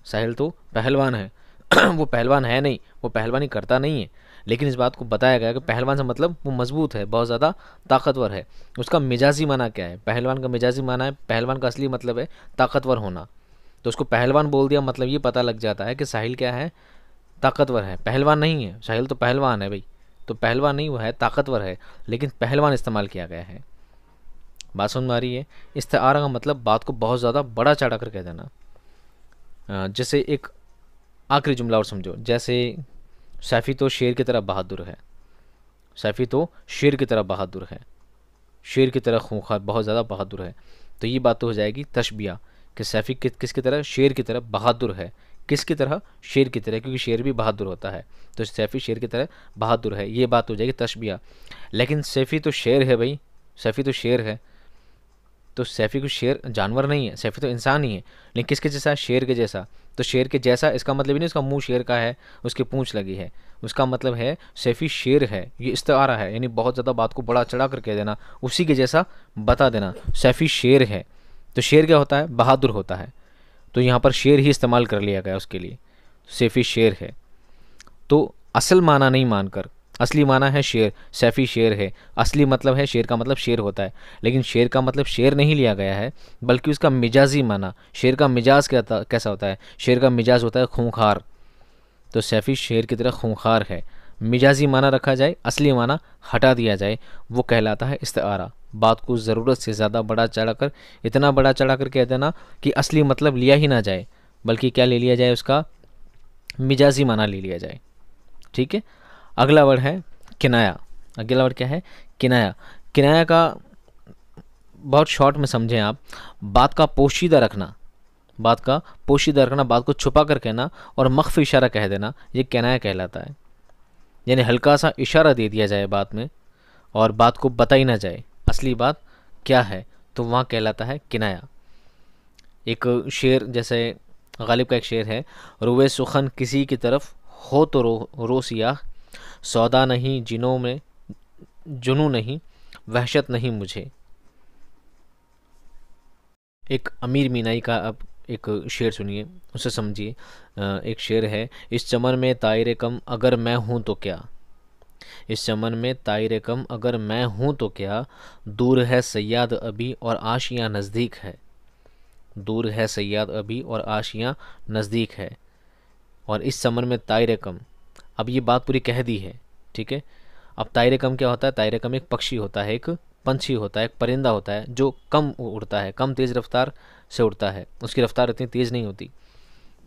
साहिल तो पहलवान है वो पहलवान है नहीं, वो पहलवानी करता नहीं है, लेकिन इस बात को बताया गया कि पहलवान से मतलब वो मजबूत है, बहुत ज़्यादा ताकतवर है। उसका मिजाजी माना क्या है? पहलवान का मिजाजी माना है, पहलवान का असली मतलब है ताकतवर होना, तो उसको पहलवान बोल दिया, मतलब ये पता लग जाता है कि साहिल क्या है? ताकतवर है, पहलवान नहीं है। साहिल तो पहलवान है भाई, तो पहलवान नहीं, वो है ताकतवर है, लेकिन पहलवान इस्तेमाल किया गया है। बात सुन में आ रही है? इस्तिआरा का मतलब बात को बहुत ज़्यादा बड़ा चढ़ा कर कह देना। जैसे एक आखिरी जुमला और समझो, जैसे सैफ़ी तो शेर की तरह बहादुर है, सैफ़ी तो शेर की तरह बहादुर है, शेर की तरह खूंखार, बहुत ज़्यादा बहादुर है। तो ये बात तो हो जाएगी तशबिया, कि सैफ़ी किसकी तरह? शेर की तरह बहादुर है। किसकी तरह? शेर की तरह, क्योंकि शेर भी बहादुर होता है, तो सैफ़ी शेर की तरह बहादुर है, ये बात हो जाएगी तशबिया। लेकिन सैफ़ी तो शेर है भाई, सैफ़ी तो शेर है, तो सैफ़ी को शेर जानवर नहीं है, सैफ़ी तो इंसान ही है, लेकिन किसके जैसा? शेर के जैसा। तो शेर के जैसा इसका मतलब ही नहीं उसका मुंह शेर का है, उसकी पूंछ लगी है, उसका मतलब है सैफ़ी शेर है। ये इस्तिआरा है, यानी बहुत ज़्यादा बात को बड़ा चढ़ा कर कह देना, उसी के जैसा बता देना। सैफ़ी शेर है, तो शेर क्या होता है? बहादुर होता है, तो यहाँ पर शेर ही इस्तेमाल कर लिया गया उसके लिए, सैफ़ी शेर है। तो असल माना नहीं मानकर, असली माना है शेर, सैफ़ी शेर है, असली मतलब है शेर का मतलब शेर होता है, लेकिन शेर का मतलब शेर नहीं लिया गया है, बल्कि उसका मिजाजी माना। शेर का मिजाज कैसा होता है? शेर का मिजाज होता है खूंखार, तो सैफ़ी शेर की तरह खूंखार है। मिजाजी माना रखा जाए, असली माना हटा दिया जाए, वो कहलाता है इस्तिआरा। बात को ज़रूरत से ज़्यादा बड़ा चढ़ाकर, इतना बड़ा चढ़ाकर कह देना कि असली मतलब लिया ही ना जाए, बल्कि क्या ले लिया जाए? उसका मिजाजी माना ले लिया जाए, ठीक है। अगला वर्ड है किनाया। अगला वर्ड क्या है? किनाया। किनाया का बहुत शॉर्ट में समझें आप, बात का पोशीदा रखना, बात का पोशीदा रखना, बात को छुपा कर कहना और मख्फी इशारा कह देना, ये किनाया कहलाता है। यानी हल्का सा इशारा दे दिया जाए बात में और बात को बताई ना जाए असली बात क्या है, तो वहाँ कहलाता है किनाया। एक शेर, जैसे गालिब का एक शेर है, रुए सुखन किसी की तरफ हो तो रो सियाह, सौदा नहीं जिनों में जुनू नहीं, वहशत नहीं मुझे। एक अमीर मीनाई का अब एक शेर सुनिए, उसे समझिए। एक शेर है, इस चमन में तायरे कम अगर मैं हूँ तो क्या, इस चमन में तायरे कम अगर मैं हूँ तो क्या, दूर है सैयाद अभी और आशियाँ नज़दीक है, दूर है सैयाद अभी और आशियाँ नज़दीक है। और इस चमन में तायरे कम, अब ये बात पूरी कह दी है, ठीक है। अब तायरे कम क्या होता है? तायरे कम एक पक्षी होता है, एक पंछी होता है, एक परिंदा होता है जो कम उड़ता है, कम तेज़ रफ्तार से उड़ता है, उसकी रफ्तार इतनी तेज़ नहीं होती।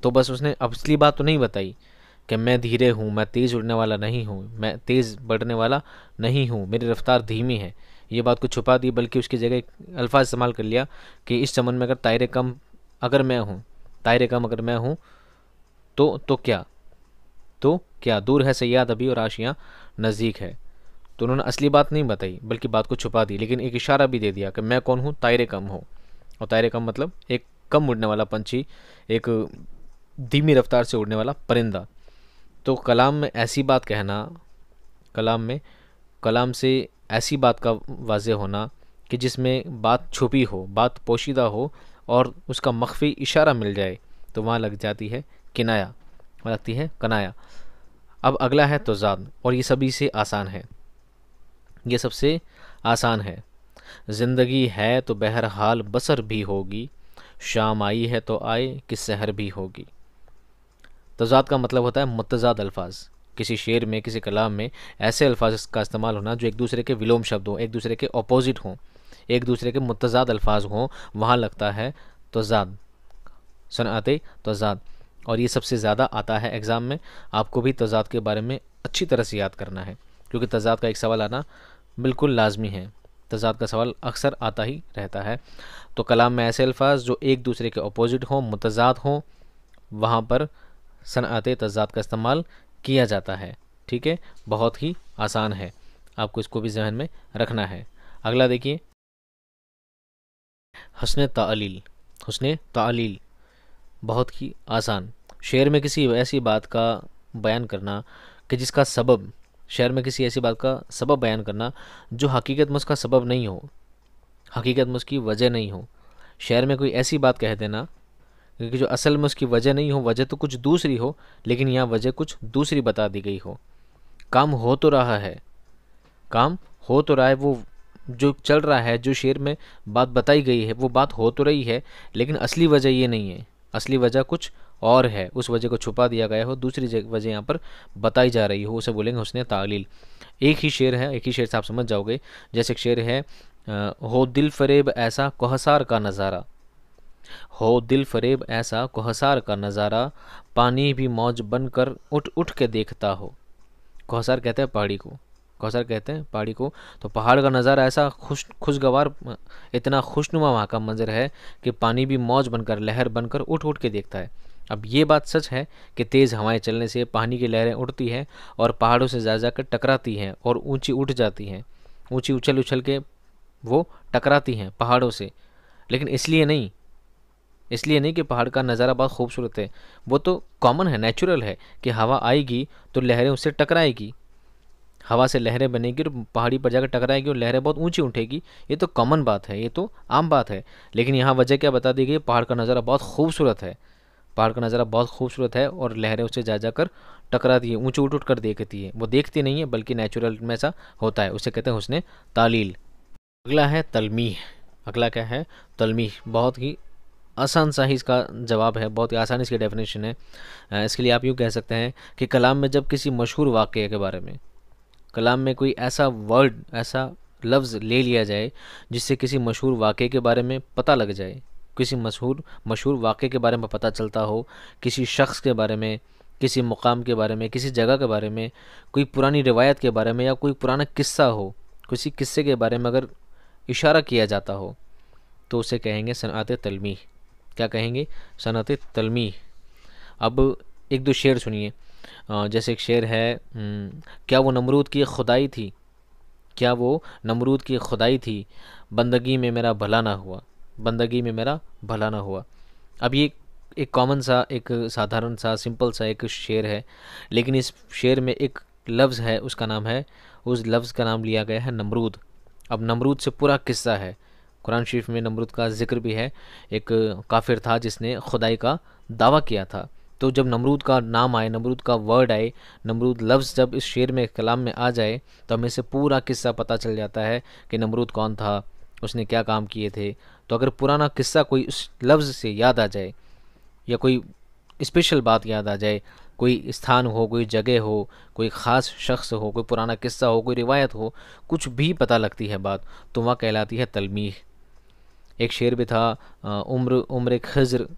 तो बस उसने असली बात तो नहीं बताई कि मैं धीरे हूँ, मैं तेज़ उड़ने वाला नहीं हूँ, मैं तेज़ बढ़ने वाला नहीं हूँ, मेरी रफ्तार धीमी है, ये बात को छुपा दी, बल्कि उसकी जगह एक अल्फाज इस्तेमाल कर लिया कि इस चमन में अगर तायरे कम अगर मैं हूँ, तायरे कम अगर मैं हूँ तो क्या, तो क्या दूर है सैयाद अभी और आशियाँ नज़दीक है। तो उन्होंने असली बात नहीं बताई बल्कि बात को छुपा दी, लेकिन एक इशारा भी दे दिया कि मैं कौन हूँ, तायरे कम हूँ। और तायरे कम मतलब एक कम उड़ने वाला पंछी, एक धीमी रफ्तार से उड़ने वाला परिंदा। तो कलाम में ऐसी बात कहना, कलाम से ऐसी बात का वाज़े होना कि जिसमें बात छुपी हो, बात पोशीदा हो और उसका मख्फी इशारा मिल जाए, तो वहाँ लग जाती है किनाया, वहाँ लगती है कनाया। अब अगला है तज़ाद, और ये सभी से आसान है, ये सबसे आसान है। ज़िंदगी है तो बहरहाल बसर भी होगी, शाम आई है तो आए कि सहर भी होगी। तज़ाद का मतलब होता है मुतज़ाद अल्फाज। किसी शेर में, किसी कलाम में ऐसे अल्फाज का इस्तेमाल होना जो एक दूसरे के विलोम शब्द हों, एक दूसरे के अपोजिट हों, एक दूसरे के मुतज़ाद अल्फाज हों, वहाँ लगता है तज़ाद, सनअते तज़ाद। और ये सबसे ज़्यादा आता है एग्ज़ाम में। आपको भी तज़ाद के बारे में अच्छी तरह से याद करना है, क्योंकि तज़ाद का एक सवाल आना बिल्कुल लाजमी है। तज़ाद का सवाल अक्सर आता ही रहता है। तो कलाम में ऐसे अल्फाज जो एक दूसरे के अपोजिट हों, मुतज़ाद हों, वहाँ पर सनअते तज़ाद का इस्तेमाल किया जाता है। ठीक है, बहुत ही आसान है, आपको इसको भी ज़हन में रखना है। अगला देखिए, हुस्न तालील। हुस्न तालील बहुत ही आसान। शेर में किसी ऐसी बात का बयान करना कि जिसका सबब, शेर में किसी ऐसी बात का सबब बयान करना जो हकीकत में उसका सबब नहीं हो, हकीकत में उसकी वजह नहीं हो। शेर में कोई ऐसी बात कह देना क्योंकि जो असल में उसकी वजह नहीं हो, वजह तो कुछ दूसरी हो, लेकिन यहाँ वजह कुछ दूसरी बता दी गई हो। काम हो तो रहा है, काम हो तो रहा है, वो जो चल रहा है, जो शेर में बात बताई गई है वो बात हो तो रही है, लेकिन असली वजह ये नहीं है, असली वजह कुछ और है, उस वजह को छुपा दिया गया हो, दूसरी वजह यहाँ पर बताई जा रही हो, उसे बोलेंगे हुस्न तालील। एक ही शेर है, एक ही शेर से आप समझ जाओगे। जैसे एक शेर है, हो दिल फरेब ऐसा कोहसार का नज़ारा, हो दिल फरेब ऐसा कोहसार का नज़ारा, पानी भी मौज बनकर उठ उठ के देखता हो। कोहसार कहते हैं पहाड़ी को, कौसर कहते हैं पहाड़ी को। तो पहाड़ का नज़ारा ऐसा खुशगवार, इतना खुशनुमा वहाँ का मंजर है कि पानी भी मौज बनकर, लहर बनकर उठ उठ के देखता है। अब ये बात सच है कि तेज़ हवाएं चलने से पानी की लहरें उठती हैं और पहाड़ों से जा जाकर टकराती हैं और ऊंची उठ जाती हैं, ऊंची उछल उछल के वो टकराती हैं पहाड़ों से। लेकिन इसलिए नहीं कि पहाड़ का नज़ारा बहुत खूबसूरत है, वो तो कॉमन है, नेचुरल है कि हवा आएगी तो लहरें उससे टकराएगी, हवा से लहरें बनेगी और पहाड़ी पर जाकर टकराएगी और लहरें बहुत ऊंची उठेगी। ये तो कॉमन बात है, ये तो आम बात है। लेकिन यहाँ वजह क्या बता दी गई? पहाड़ का नज़ारा बहुत खूबसूरत है, पहाड़ का नज़ारा बहुत खूबसूरत है और लहरें उससे जा जाकर टकराती है, ऊँची उठ उठ कर देखती है। वो देखती नहीं है बल्कि नेचुरल में ऐसा होता है, उसे कहते हैं हुस्न तालील। अगला है तलमीह। अगला क्या है? तलमीह। बहुत ही आसान सा ही इसका जवाब है, बहुत ही आसान इसकी डेफिनेशन है। इसके लिए आप यूँ कह सकते हैं कि कलाम में जब किसी मशहूर वाक़े के बारे में, कलाम में कोई ऐसा वर्ड, ऐसा लफ्ज़ ले लिया जाए जिससे किसी मशहूर वाक़े के बारे में पता लग जाए, किसी मशहूर वाक़े के बारे में पता चलता हो, किसी शख्स के बारे में, किसी मुकाम के बारे में, किसी जगह के बारे में, कोई पुरानी रिवायत के बारे में या कोई पुराना किस्सा हो, किसी किस्से के बारे में अगर इशारा किया जाता हो तो उसे कहेंगे सनअत तलमीह। क्या कहेंगे? सनअत तलमीह। अब एक दो शेर सुनिए। जैसे एक शेर है, क्या वो नमरूद की खुदाई थी, क्या वो नमरूद की खुदाई थी, बंदगी में मेरा भला ना हुआ, बंदगी में मेरा भला ना हुआ। अब ये एक कॉमन सा, एक साधारण सा, सिंपल सा एक शेर है, लेकिन इस शेर में एक लफ्ज़ है, उसका नाम है, उस लफ्ज़ का नाम लिया गया है नमरूद। अब नमरूद से पूरा किस्सा है, कुरान शरीफ में नमरूद का जिक्र भी है। एक काफिर था जिसने खुदाई का दावा किया था। तो जब नमरूद का नाम आए, नमरूद का वर्ड आए, नमरूद लफ्ज़ जब इस शेर में, कलाम में आ जाए, तो हमें से पूरा किस्सा पता चल जाता है कि नमरूद कौन था, उसने क्या काम किए थे। तो अगर पुराना किस्सा कोई उस लफ्ज़ से याद आ जाए, या कोई स्पेशल बात याद आ जाए, कोई स्थान हो, कोई जगह हो, कोई ख़ास शख्स हो, कोई पुराना किस्सा हो, कोई रिवायत हो, कुछ भी पता लगती है बात, तो वह कहलाती है तलमीह। एक शेर भी था, उम्र उम्र खज़्र,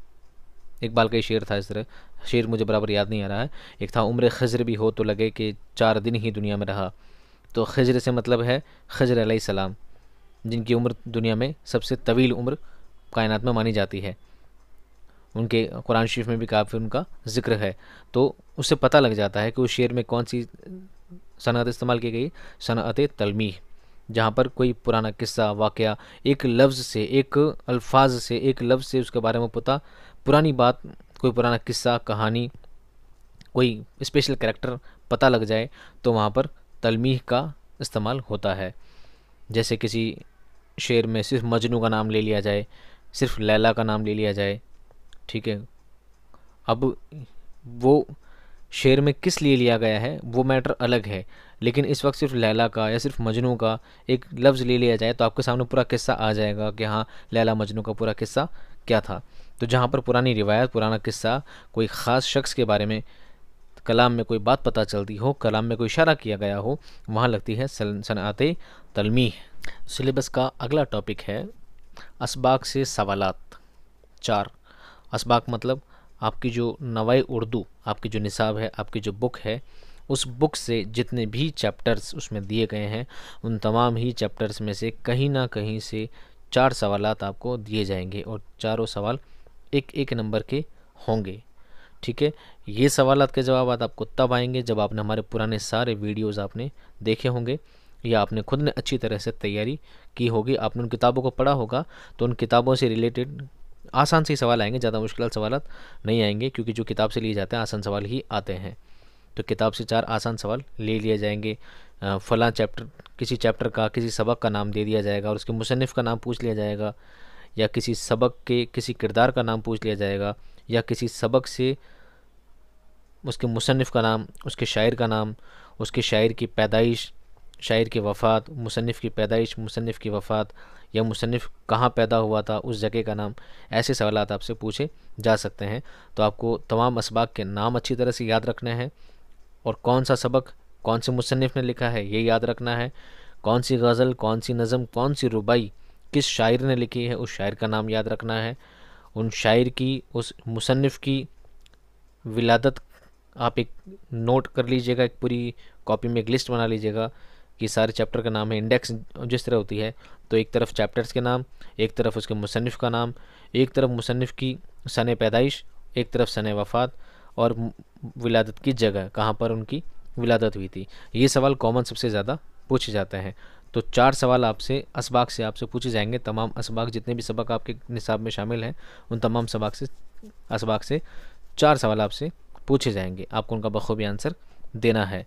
इकबाल का ही शेर था। इस तरह शेर मुझे बराबर याद नहीं आ रहा है। एक था, उम्र खज़्र भी हो तो लगे कि 4 दिन ही दुनिया में रहा। तो खज़्र से मतलब है खज़्र अलैहिस्सलाम, जिनकी उम्र दुनिया में सबसे तवील उम्र कायनात में मानी जाती है। उनके कुरान शरीफ में भी काफ़ी उनका ज़िक्र है। तो उससे पता लग जाता है कि उस शेर में कौन सी सनअत इस्तेमाल की गई, सनअत तलमीह, जहाँ पर कोई पुराना किस्सा, वाक़या, एक लफ्ज़ से, एक अल्फाज से, एक लफ्ज़ से उसके बारे में पता, पुरानी बात, कोई पुराना किस्सा, कहानी, कोई स्पेशल कैरेक्टर पता लग जाए, तो वहाँ पर तलमीह का इस्तेमाल होता है। जैसे किसी शेर में सिर्फ मजनू का नाम ले लिया जाए, सिर्फ लैला का नाम ले लिया जाए, ठीक है। अब वो शेर में किस लिए लिया गया है वो मैटर अलग है, लेकिन इस वक्त सिर्फ लैला का या सिर्फ मजनू का एक लफ्ज़ ले लिया जाए तो आपके सामने पूरा किस्सा आ जाएगा कि हाँ, लैला मजनू का पूरा किस्सा क्या था। तो जहाँ पर पुरानी रिवायत, पुराना किस्सा, कोई ख़ास शख्स के बारे में कलाम में कोई बात पता चलती हो, कलाम में कोई इशारा किया गया हो, वहाँ लगती है सनअत तलमीह। सिलेबस का अगला टॉपिक है असबाक से सवालात। 4 असबाक मतलब आपकी जो नवाए उर्दू, आपकी जो निसाब है, आपकी जो बुक है, उस बुक से जितने भी चैप्टर्स उसमें दिए गए हैं, उन तमाम ही चैप्टर्स में से कहीं ना कहीं से 4 सवालात आपको दिए जाएंगे, और चारों सवाल एक एक नंबर के होंगे, ठीक है। ये सवालात के जवाब आपको तब आएंगे जब आपने हमारे पुराने सारे वीडियोज़ आपने देखे होंगे, या आपने खुद ने अच्छी तरह से तैयारी की होगी, आपने उन किताबों को पढ़ा होगा। तो उन किताबों से रिलेटेड आसान से सवाल आएंगे, ज़्यादा मुश्किल सवाल नहीं आएंगे, क्योंकि जो किताब से लिए जाते हैं आसान सवाल ही आते हैं। तो किताब से 4 आसान सवाल ले लिए जाएंगे। फ़लाँ चैप्टर, किसी चैप्टर का, किसी सबक का नाम दे दिया जाएगा और उसके मुसन्निफ़ का नाम पूछ लिया जाएगा, या किसी सबक के किसी किरदार का नाम पूछ लिया जाएगा, या किसी सबक से उसके मुसन्निफ़ का नाम, उसके शायर का नाम, उसके शायर की पैदाइश, शायर की वफ़ात, मुसन्निफ़ की पैदाइश, मुसन्निफ़ की वफ़ात, या मुसन्निफ़ कहाँ पैदा हुआ था, उस जगह का नाम। ऐसे सवालात आपसे पूछे जा सकते हैं। तो आपको तमाम असबाक के नाम अच्छी तरह से याद रखने हैं, और कौन सा सबक कौन से मुसन्निफ़ ने लिखा है ये याद रखना है। कौन सी गज़ल, कौन सी नज़म, कौन सी रुबाई किस शायर ने लिखी है, उस शायर का नाम याद रखना है। उन शायर की, उस मुसन्निफ़ की विलादत आप एक नोट कर लीजिएगा, एक पूरी कॉपी में एक लिस्ट बना लीजिएगा कि सारे चैप्टर का नाम है। इंडेक्स जिस तरह होती है, तो एक तरफ चैप्टर्स के नाम, एक तरफ उसके मुसन्निफ़ का नाम, एक तरफ मुसन्निफ़ की सन पैदाइश, एक तरफ सन वफ़ात, और विलादत की जगह कहाँ पर उनकी विलादत हुई थी। ये सवाल कॉमन सबसे ज़्यादा पूछे जाते हैं। तो 4 सवाल आपसे असबाक से आपसे पूछे जाएंगे। तमाम असबाक, जितने भी सबक आपके निसाब में शामिल हैं, उन तमाम असबाक से 4 सवाल आपसे पूछे जाएंगे। आपको उनका बखूबी आंसर देना है।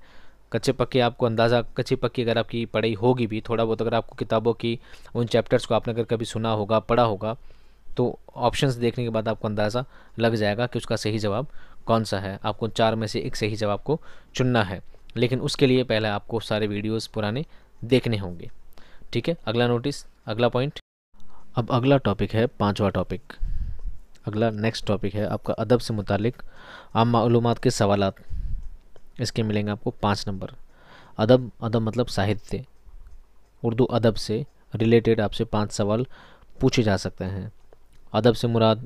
कच्चे पक्के आपको अंदाज़ा, कच्ची पक्की अगर आपकी पढ़ाई होगी भी थोड़ा बहुत, अगर आपको किताबों की उन चैप्टर्स को आपने अगर कभी सुना होगा, पढ़ा होगा, तो ऑप्शंस देखने के बाद आपको अंदाज़ा लग जाएगा कि उसका सही जवाब कौन सा है। आपको 4 में से एक सही जवाब को चुनना है, लेकिन उसके लिए पहले आपको सारे वीडियोज़ पुराने देखने होंगे, ठीक है। अगला नोटिस, अगला पॉइंट। अब अगला टॉपिक है 5वां टॉपिक। अगला नेक्स्ट टॉपिक है आपका अदब से मुतालिक आम मालूमात के सवालात। इसके मिलेंगे आपको 5 नंबर। अदब, अदब मतलब साहित्य, उर्दू अदब से रिलेटेड आपसे 5 सवाल पूछे जा सकते हैं। अदब से मुराद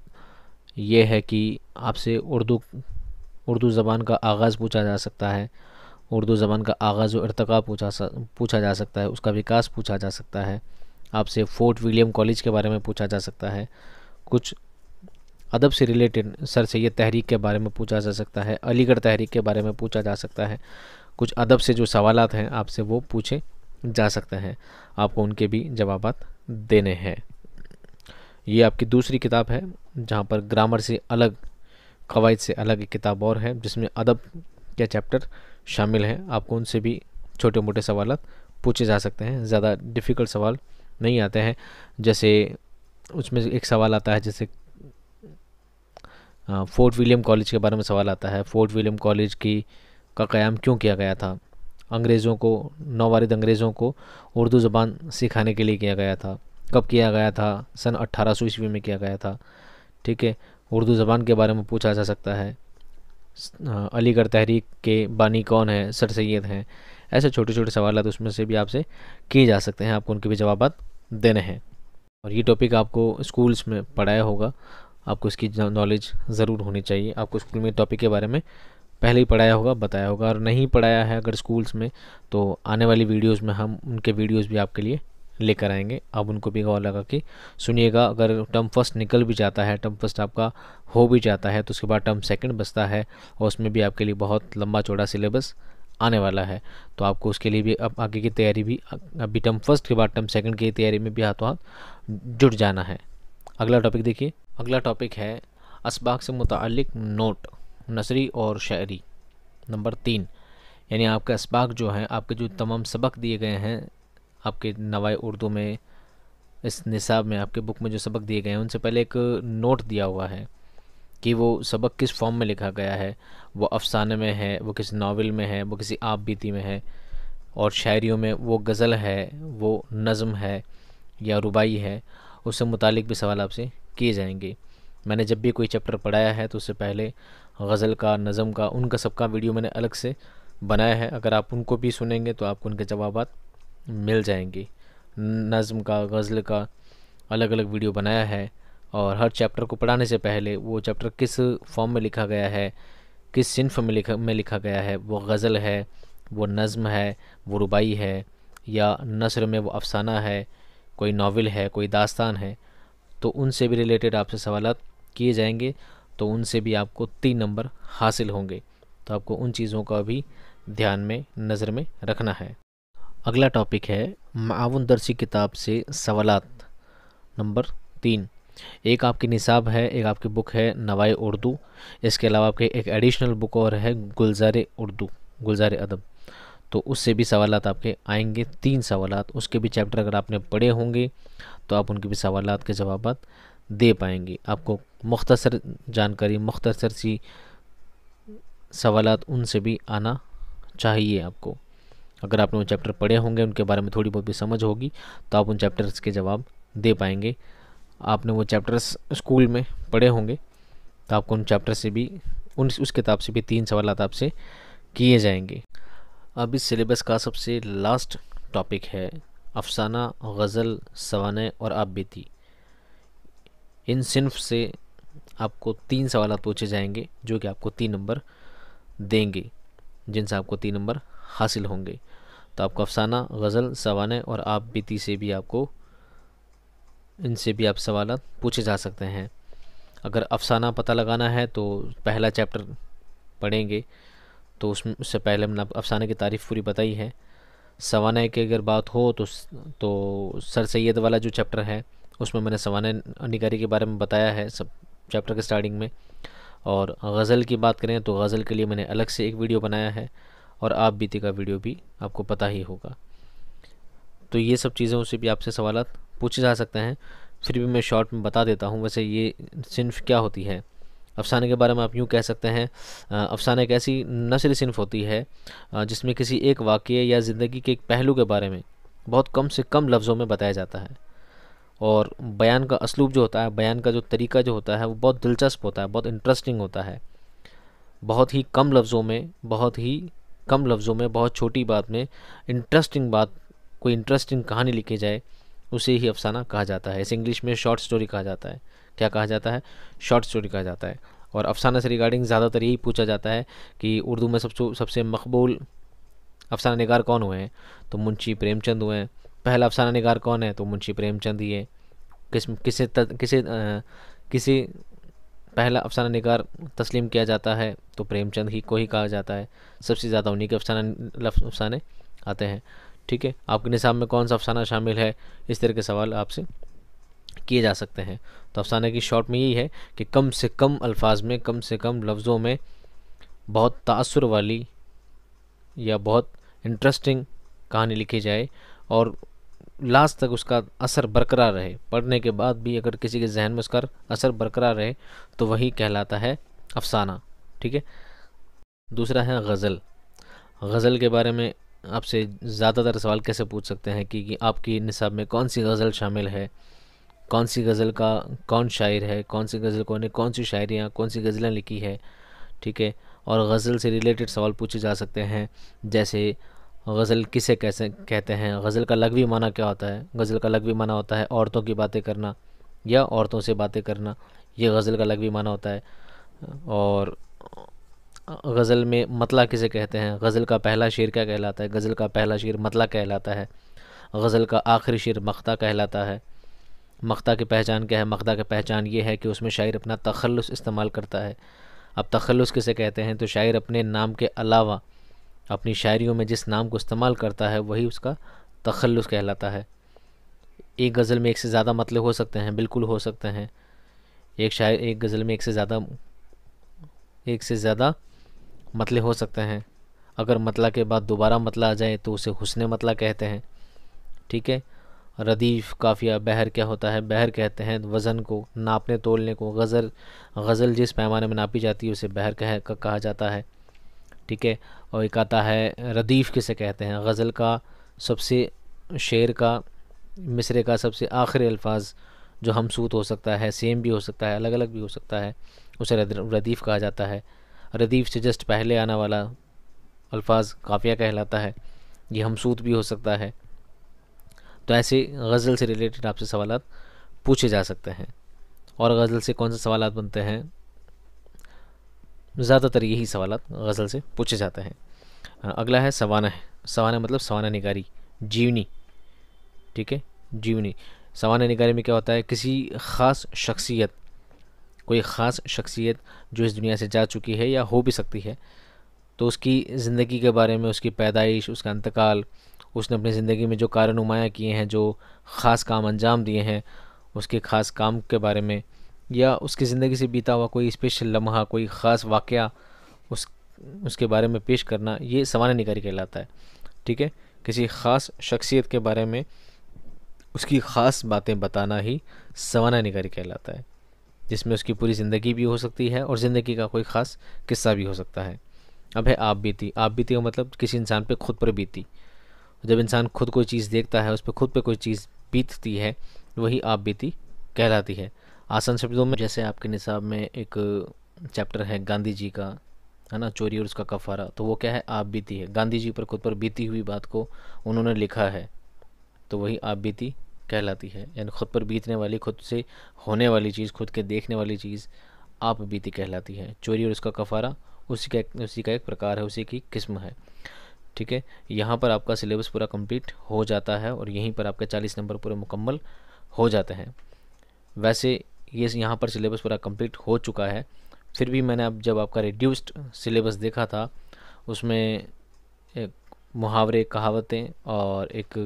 ये है कि आपसे उर्दू ज़बान का आगाज़ पूछा जा सकता है, उर्दू ज़बान का आगाज़ व इर्तिक़ा पूछा जा सकता है, उसका विकास पूछा जा सकता है। आपसे फोर्ट विलियम कॉलेज के बारे में पूछा जा सकता है। कुछ अदब से रिलेटेड सर सैयद तहरीक के बारे में पूछा जा सकता है, अलीगढ़ तहरीक के बारे में पूछा जा सकता है। कुछ अदब से जो सवालात हैं आपसे वो पूछे जा सकते हैं, आपको उनके भी जवाबात देने हैं। ये आपकी दूसरी किताब है जहाँ पर ग्रामर से अलग, कवायद से अलग एक किताब और है जिसमें अदब के चैप्टर शामिल हैं। आपको उनसे भी छोटे मोटे सवाल पूछे जा सकते हैं, ज़्यादा डिफ़िकल्ट सवाल नहीं आते हैं। जैसे उसमें एक सवाल आता है, जैसे फोर्ट विलियम कॉलेज के बारे में सवाल आता है। फोर्ट विलियम कॉलेज का क़याम क्यों किया गया था? अंग्रेज़ों को, नौवारिद अंग्रेज़ों को उर्दू ज़बान सिखाने के लिए किया गया था। कब किया गया था? सन 1800 ईस्वी में किया गया था। ठीक है, उर्दू ज़बान के बारे में पूछा जा सकता है। अलीगढ़ तहरीक के बानी कौन है? सर सैयद हैं। ऐसे छोटे छोटे सवाल उसमें से भी आपसे किए जा सकते हैं, आपको उनके भी जवाब देने हैं। और ये टॉपिक आपको स्कूल्स में पढ़ाया होगा, आपको इसकी नॉलेज ज़रूर होनी चाहिए। आपको स्कूल में टॉपिक के बारे में पहले ही पढ़ाया होगा, बताया होगा। और नहीं पढ़ाया है अगर स्कूल्स में, तो आने वाली वीडियोस में हम उनके वीडियोस भी आपके लिए लेकर आएंगे। आप उनको भी गौर लगा के सुनिएगा। अगर टर्म फर्स्ट निकल भी जाता है, टर्म फर्स्ट आपका हो भी जाता है, तो उसके बाद टर्म सेकंड बचता है और उसमें भी आपके लिए बहुत लंबा चौड़ा सिलेबस आने वाला है। तो आपको उसके लिए भी अब आगे की तैयारी भी, अभी टर्म फर्स्ट के बाद टर्म सेकंड की तैयारी में भी हाथों हाथ जुट जाना है। अगला टॉपिक देखिए। अगला टॉपिक है असबाक से मुताल्लिक नोट, नसरी और शायरी। नंबर 3, यानी आपके असबाक जो हैं, आपके जो तमाम सबक दिए गए हैं आपके नवाए उर्दू में, इस निसाब में, आपके बुक में जो सबक दिए गए हैं, उनसे पहले एक नोट दिया हुआ है कि वो सबक किस फॉर्म में लिखा गया है। वो अफसाने में है, वो किसी नावल में है, वो किसी आप बीती में है, और शायरियों में वो गज़ल है, वो नज़म है या रुबाई है। उससे मुतालिक भी सवाल आपसे किए जाएंगे। मैंने जब भी कोई चैप्टर पढ़ाया है तो उससे पहले गज़ल का, नज़म का, उनका सबका वीडियो मैंने अलग से बनाया है। अगर आप उनको भी सुनेंगे तो आपको उनके जवाबात मिल जाएंगे। नज़म का, गज़ल का अलग अलग वीडियो बनाया है। और हर चैप्टर को पढ़ाने से पहले वो चैप्टर किस फॉर्म में लिखा गया है, किस सिन्फ में लिखा गया है, वो गज़ल है, वो नज़म है, वो रुबाई है, या नसर में वो अफसाना है, कोई नावल है, कोई दास्तान है, तो उनसे भी रिलेटेड आपसे सवालात किए जाएंगे। तो उनसे भी आपको 3 नंबर हासिल होंगे। तो आपको उन चीज़ों का भी ध्यान में, नज़र में रखना है। अगला टॉपिक है माउन दरसी किताब से सवालात। नंबर 3, एक आपकी निसाब है, एक आपकी बुक है नवाए उर्दू। इसके अलावा आपके एक एडिशनल बुक और है गुलजार उर्दू, गुलजार अदब। तो उससे भी सवालात आपके आएंगे, 3 सवालात। उसके भी चैप्टर अगर आपने पढ़े होंगे तो आप उनके भी सवालात के जवाबात दे पाएंगे। आपको मुख्तसर जानकारी, मुख्तसर सी सवालात उनसे भी आना चाहिए आपको। अगर आपने वो चैप्टर पढ़े होंगे, उनके बारे में थोड़ी बहुत भी समझ होगी, तो आप उन चैप्टर्स के जवाब दे पाएंगे। आपने वो चैप्टर्स स्कूल में पढ़े होंगे तो आपको उन चैप्टर से भी, उस किताब से भी 3 सवालात आपसे किए जाएंगे। अब इस सिलेबस का सबसे लास्ट टॉपिक है अफसाना, गज़ल, सवाने और आप बीती। इन सिन्फ से आपको 3 सवालात पूछे जाएंगे जो कि आपको 3 नंबर देंगे, जिनसे आपको 3 नंबर हासिल होंगे। तो आपको अफसाना, गज़ल, सवाने और आप बीती से भी आपको, इनसे भी आप सवालात पूछे जा सकते हैं। अगर अफसाना पता लगाना है तो पहला चैप्टर पढ़ेंगे, तो उससे पहले हमने अफसाने की तारीफ़ पूरी बताई है। सवाने की अगर बात हो तो सर सैयद वाला जो चैप्टर है उसमें मैंने सवाने निगारी के बारे में बताया है सब चैप्टर के स्टार्टिंग में। और गज़ल की बात करें तो गज़ल के लिए मैंने अलग से एक वीडियो बनाया है, और आप बीती का वीडियो भी आपको पता ही होगा। तो ये सब चीज़ों से भी आपसे सवालात पूछे जा सकते हैं। फिर भी मैं शॉर्ट में बता देता हूँ वैसे ये सिन्फ क्या होती है। अफसाने के बारे में आप यूँ कह सकते हैं, अफसाना एक ऐसी नसरी सिन्फ होती है जिसमें किसी एक वाक़ये या ज़िंदगी के एक पहलू के बारे में बहुत कम से कम लफ्ज़ों में बताया जाता है। और बयान का असलूब जो होता है, बयान का जो तरीका जो होता है, वो बहुत दिलचस्प होता है, बहुत इंटरेस्टिंग होता है। बहुत ही कम लफ्ज़ों में, बहुत छोटी बात में इंटरेस्टिंग बात, कोई इंटरेस्टिंग कहानी लिखी जाए, उसे ही अफसाना कहा जाता है। इसे इंग्लिश में शॉर्ट स्टोरी कहा जाता है। क्या कहा जाता है? शॉर्ट स्टोरी कहा जाता है। और अफसाना से रिगार्डिंग ज़्यादातर यही पूछा जाता है कि उर्दू में सबसे मकबूल अफसाना निगार कौन हुए हैं, तो मुंशी प्रेमचंद हुए हैं। पहला अफसाना निगार कौन है, तो मुंशी प्रेमचंद ही है। किसी पहला अफसाना निगार तस्लीम किया जाता है तो प्रेमचंद ही को ही कहा जाता है। सबसे ज़्यादा उन्हीं के अफसाने आते हैं। ठीक है, आपके निसाब में कौन सा अफसाना शामिल है, इस तरह के सवाल आपसे किए जा सकते हैं। तो अफसाने की शॉर्ट में यही है कि कम से कम अल्फाज में, कम से कम लफ्ज़ों में बहुत तासुर वाली या बहुत इंटरेस्टिंग कहानी लिखी जाए और लास्ट तक उसका असर बरकरार रहे। पढ़ने के बाद भी अगर किसी के जहन में उसका असर बरकरार रहे तो वही कहलाता है अफसाना। ठीक है। दूसरा है गज़ल। गज़ल के बारे में आपसे ज़्यादातर सवाल कैसे पूछ सकते हैं कि आपकी निसाब में कौन सी गज़ल शामिल है, कौन सी गज़ल का कौन शायर है, कौन सी गज़ल कौन सी शायरियाँ, कौन सी गज़लें लिखी है। ठीक है। और गज़ल से रिलेटेड सवाल पूछे जा सकते हैं, जैसे गज़ल किसे कैसे कहते हैं, गज़ल का लग़वी माना क्या होता है। गज़ल का लग़वी माना होता है औरतों की बातें करना या औरतों से बातें करना, ये गज़ल का लग़वी माना होता है। और गज़ल में मतला किसे कहते हैं, गज़ल का पहला शेर क्या कहलाता है। गज़ल का पहला शेर मतला कहलाता है। गज़ल का आखिरी शेर मख्ता कहलाता है। मख्ता की पहचान क्या है। मख्ता की पहचान ये है कि उसमें शायर अपना तखल्लुस इस्तेमाल करता है। अब तखल्लुस किसे कहते हैं, तो शायर अपने नाम के अलावा अपनी शायरियों में जिस नाम को इस्तेमाल करता है वही उसका तखल्लुस कहलाता है। एक गज़ल में एक से ज़्यादा मतले हो सकते हैं, बिल्कुल हो सकते हैं। एक गज़ल में एक से ज़्यादा मतले हो सकते हैं। अगर मतला के बाद दोबारा मतला आ जाए तो उसे हुस्न मतला कहते हैं। ठीक है। रदीफ़, काफ़िया, बहर क्या होता है। बहर कहते हैं वज़न को, नापने तोलने को। गज़ल जिस पैमाने में नापी जाती है उसे बहर कहा जाता है। ठीक है। और एक आता है रदीफ़ किसे कहते हैं। गज़ल का सबसे शेर का मिसरे का सबसे आखिरी अल्फाज जो हमसूत हो सकता है, सेम भी हो सकता है, अलग अलग भी हो सकता है, उसे रदीफ़ कहा जाता है। रदीफ़ से जस्ट पहले आने वाला अल्फाज काफ़िया कहलाता है, ये हमसूत भी हो सकता है। तो ऐसे गज़ल से रिलेटेड आपसे सवालात पूछे जा सकते हैं। और गज़ल से कौन से सवालात बनते हैं, ज़्यादातर यही सवालात गज़ल से पूछे जाते हैं। अगला है सवाना है। सवाना मतलब सवाना निगारी, जीवनी। ठीक है। जीवनी, सवाना निगारी में क्या होता है, किसी ख़ास शख्सियत, कोई ख़ास शख्सियत जो इस दुनिया से जा चुकी है या हो भी सकती है, तो उसकी ज़िंदगी के बारे में, उसकी पैदाइश, उसका इंतकाल, उसने अपनी ज़िंदगी में जो कारनुमाया किए हैं, जो ख़ास काम अंजाम दिए हैं, उसके ख़ास काम के बारे में, या उसकी ज़िंदगी से बीता हुआ कोई स्पेशल लम्हा, कोई ख़ास वाक़या उसके बारे में पेश करना, ये सवाना निगारी कहलाता है। ठीक है। किसी ख़ास शख्सियत के बारे में उसकी ख़ास बातें बताना ही सवाना निगारी कहलाता है, जिसमें उसकी पूरी ज़िंदगी भी हो सकती है और ज़िंदगी का कोई ख़ास किस्सा भी हो सकता है। अब है आप बीती। आप बीती का मतलब किसी इंसान पे खुद पर बीती। जब इंसान खुद कोई चीज़ देखता है, उस पर खुद पे कोई चीज़ बीतती है, वही आप बीती कहलाती है। आसान शब्दों में, जैसे आपके निसाब में एक चैप्टर है गांधी जी का, है ना, चोरी और उसका कफ़ारा, तो वो क्या है, आप बीती है। गांधी जी पर खुद पर बीती हुई बात को उन्होंने लिखा है, तो वही आप बीती कहलाती है। यानी खुद पर बीतने वाली, खुद से होने वाली चीज़, खुद के देखने वाली चीज़ आप बीती कहलाती है। चोरी और उसका कफ़ारा उसी का एक प्रकार है, उसी की किस्म है। ठीक है। यहाँ पर आपका सिलेबस पूरा कंप्लीट हो जाता है और यहीं पर आपके 40 नंबर पूरे मुकम्मल हो जाते हैं। वैसे ये यहाँ पर सिलेबस पूरा कंप्लीट हो चुका है, फिर भी मैंने अब जब आपका रिड्यूस्ड सिलेबस देखा था, उसमें एक मुहावरे, कहावतें और एक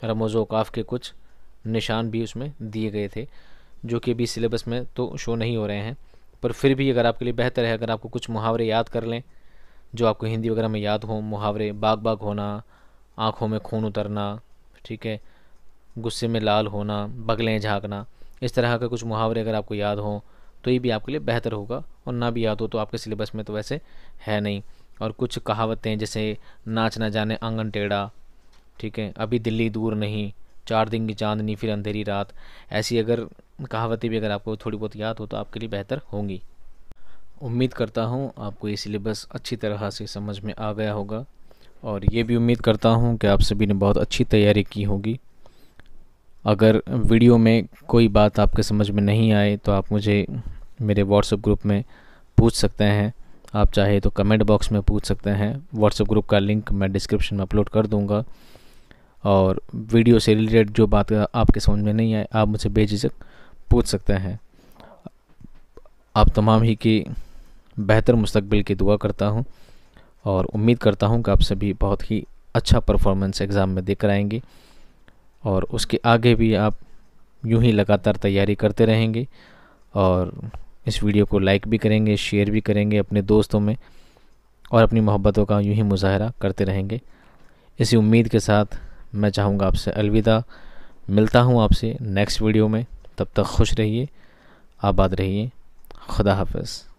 रमज़ औक़ाफ़ के कुछ निशान भी उसमें दिए गए थे, जो कि अभी सिलेबस में तो शो नहीं हो रहे हैं, पर फिर भी अगर आपके लिए बेहतर है अगर आपको कुछ मुहावरे याद कर लें जो आपको हिंदी वगैरह में याद हो। मुहावरे, बाग बाग होना, आँखों में खून उतरना, ठीक है, गुस्से में लाल होना, बगलें झाँकना, इस तरह के कुछ मुहावरे अगर आपको याद हों तो ये भी आपके लिए बेहतर होगा, और ना भी याद हो तो आपके सिलेबस में तो वैसे है नहीं। और कुछ कहावतें जैसे नाच ना जाने आंगन टेढ़ा, ठीक है, अभी दिल्ली दूर नहीं, 4 दिन की चांदनी फिर अंधेरी रात, ऐसी अगर कहावतें भी अगर आपको थोड़ी बहुत याद हो तो आपके लिए बेहतर होंगी। उम्मीद करता हूँ आपको ये सिलेबस अच्छी तरह से समझ में आ गया होगा, और ये भी उम्मीद करता हूँ कि आप सभी ने बहुत अच्छी तैयारी की होगी। अगर वीडियो में कोई बात आपके समझ में नहीं आए तो आप मुझे मेरे व्हाट्सएप ग्रुप में पूछ सकते हैं। आप चाहे तो कमेंट बॉक्स में पूछ सकते हैं। व्हाट्सएप ग्रुप का लिंक मैं डिस्क्रिप्शन में अपलोड कर दूंगा, और वीडियो से रिलेटेड जो बात आपके समझ में नहीं आए आप मुझसे बेझिझक पूछ सकते हैं। आप तमाम ही की बेहतर मुस्तकबिल की दुआ करता हूं, और उम्मीद करता हूं कि आप सभी बहुत ही अच्छा परफॉर्मेंस एग्ज़ाम में देकर आएंगे, और उसके आगे भी आप यूं ही लगातार तैयारी करते रहेंगे और इस वीडियो को लाइक भी करेंगे, शेयर भी करेंगे अपने दोस्तों में और अपनी मोहब्बतों का यूं ही मुजाहरा करते रहेंगे। इसी उम्मीद के साथ मैं चाहूँगा आपसे अलविदा। मिलता हूँ आपसे नेक्स्ट वीडियो में। तब तक खुश रहिए, आबाद रहिए। खुदा हाफ़िज़।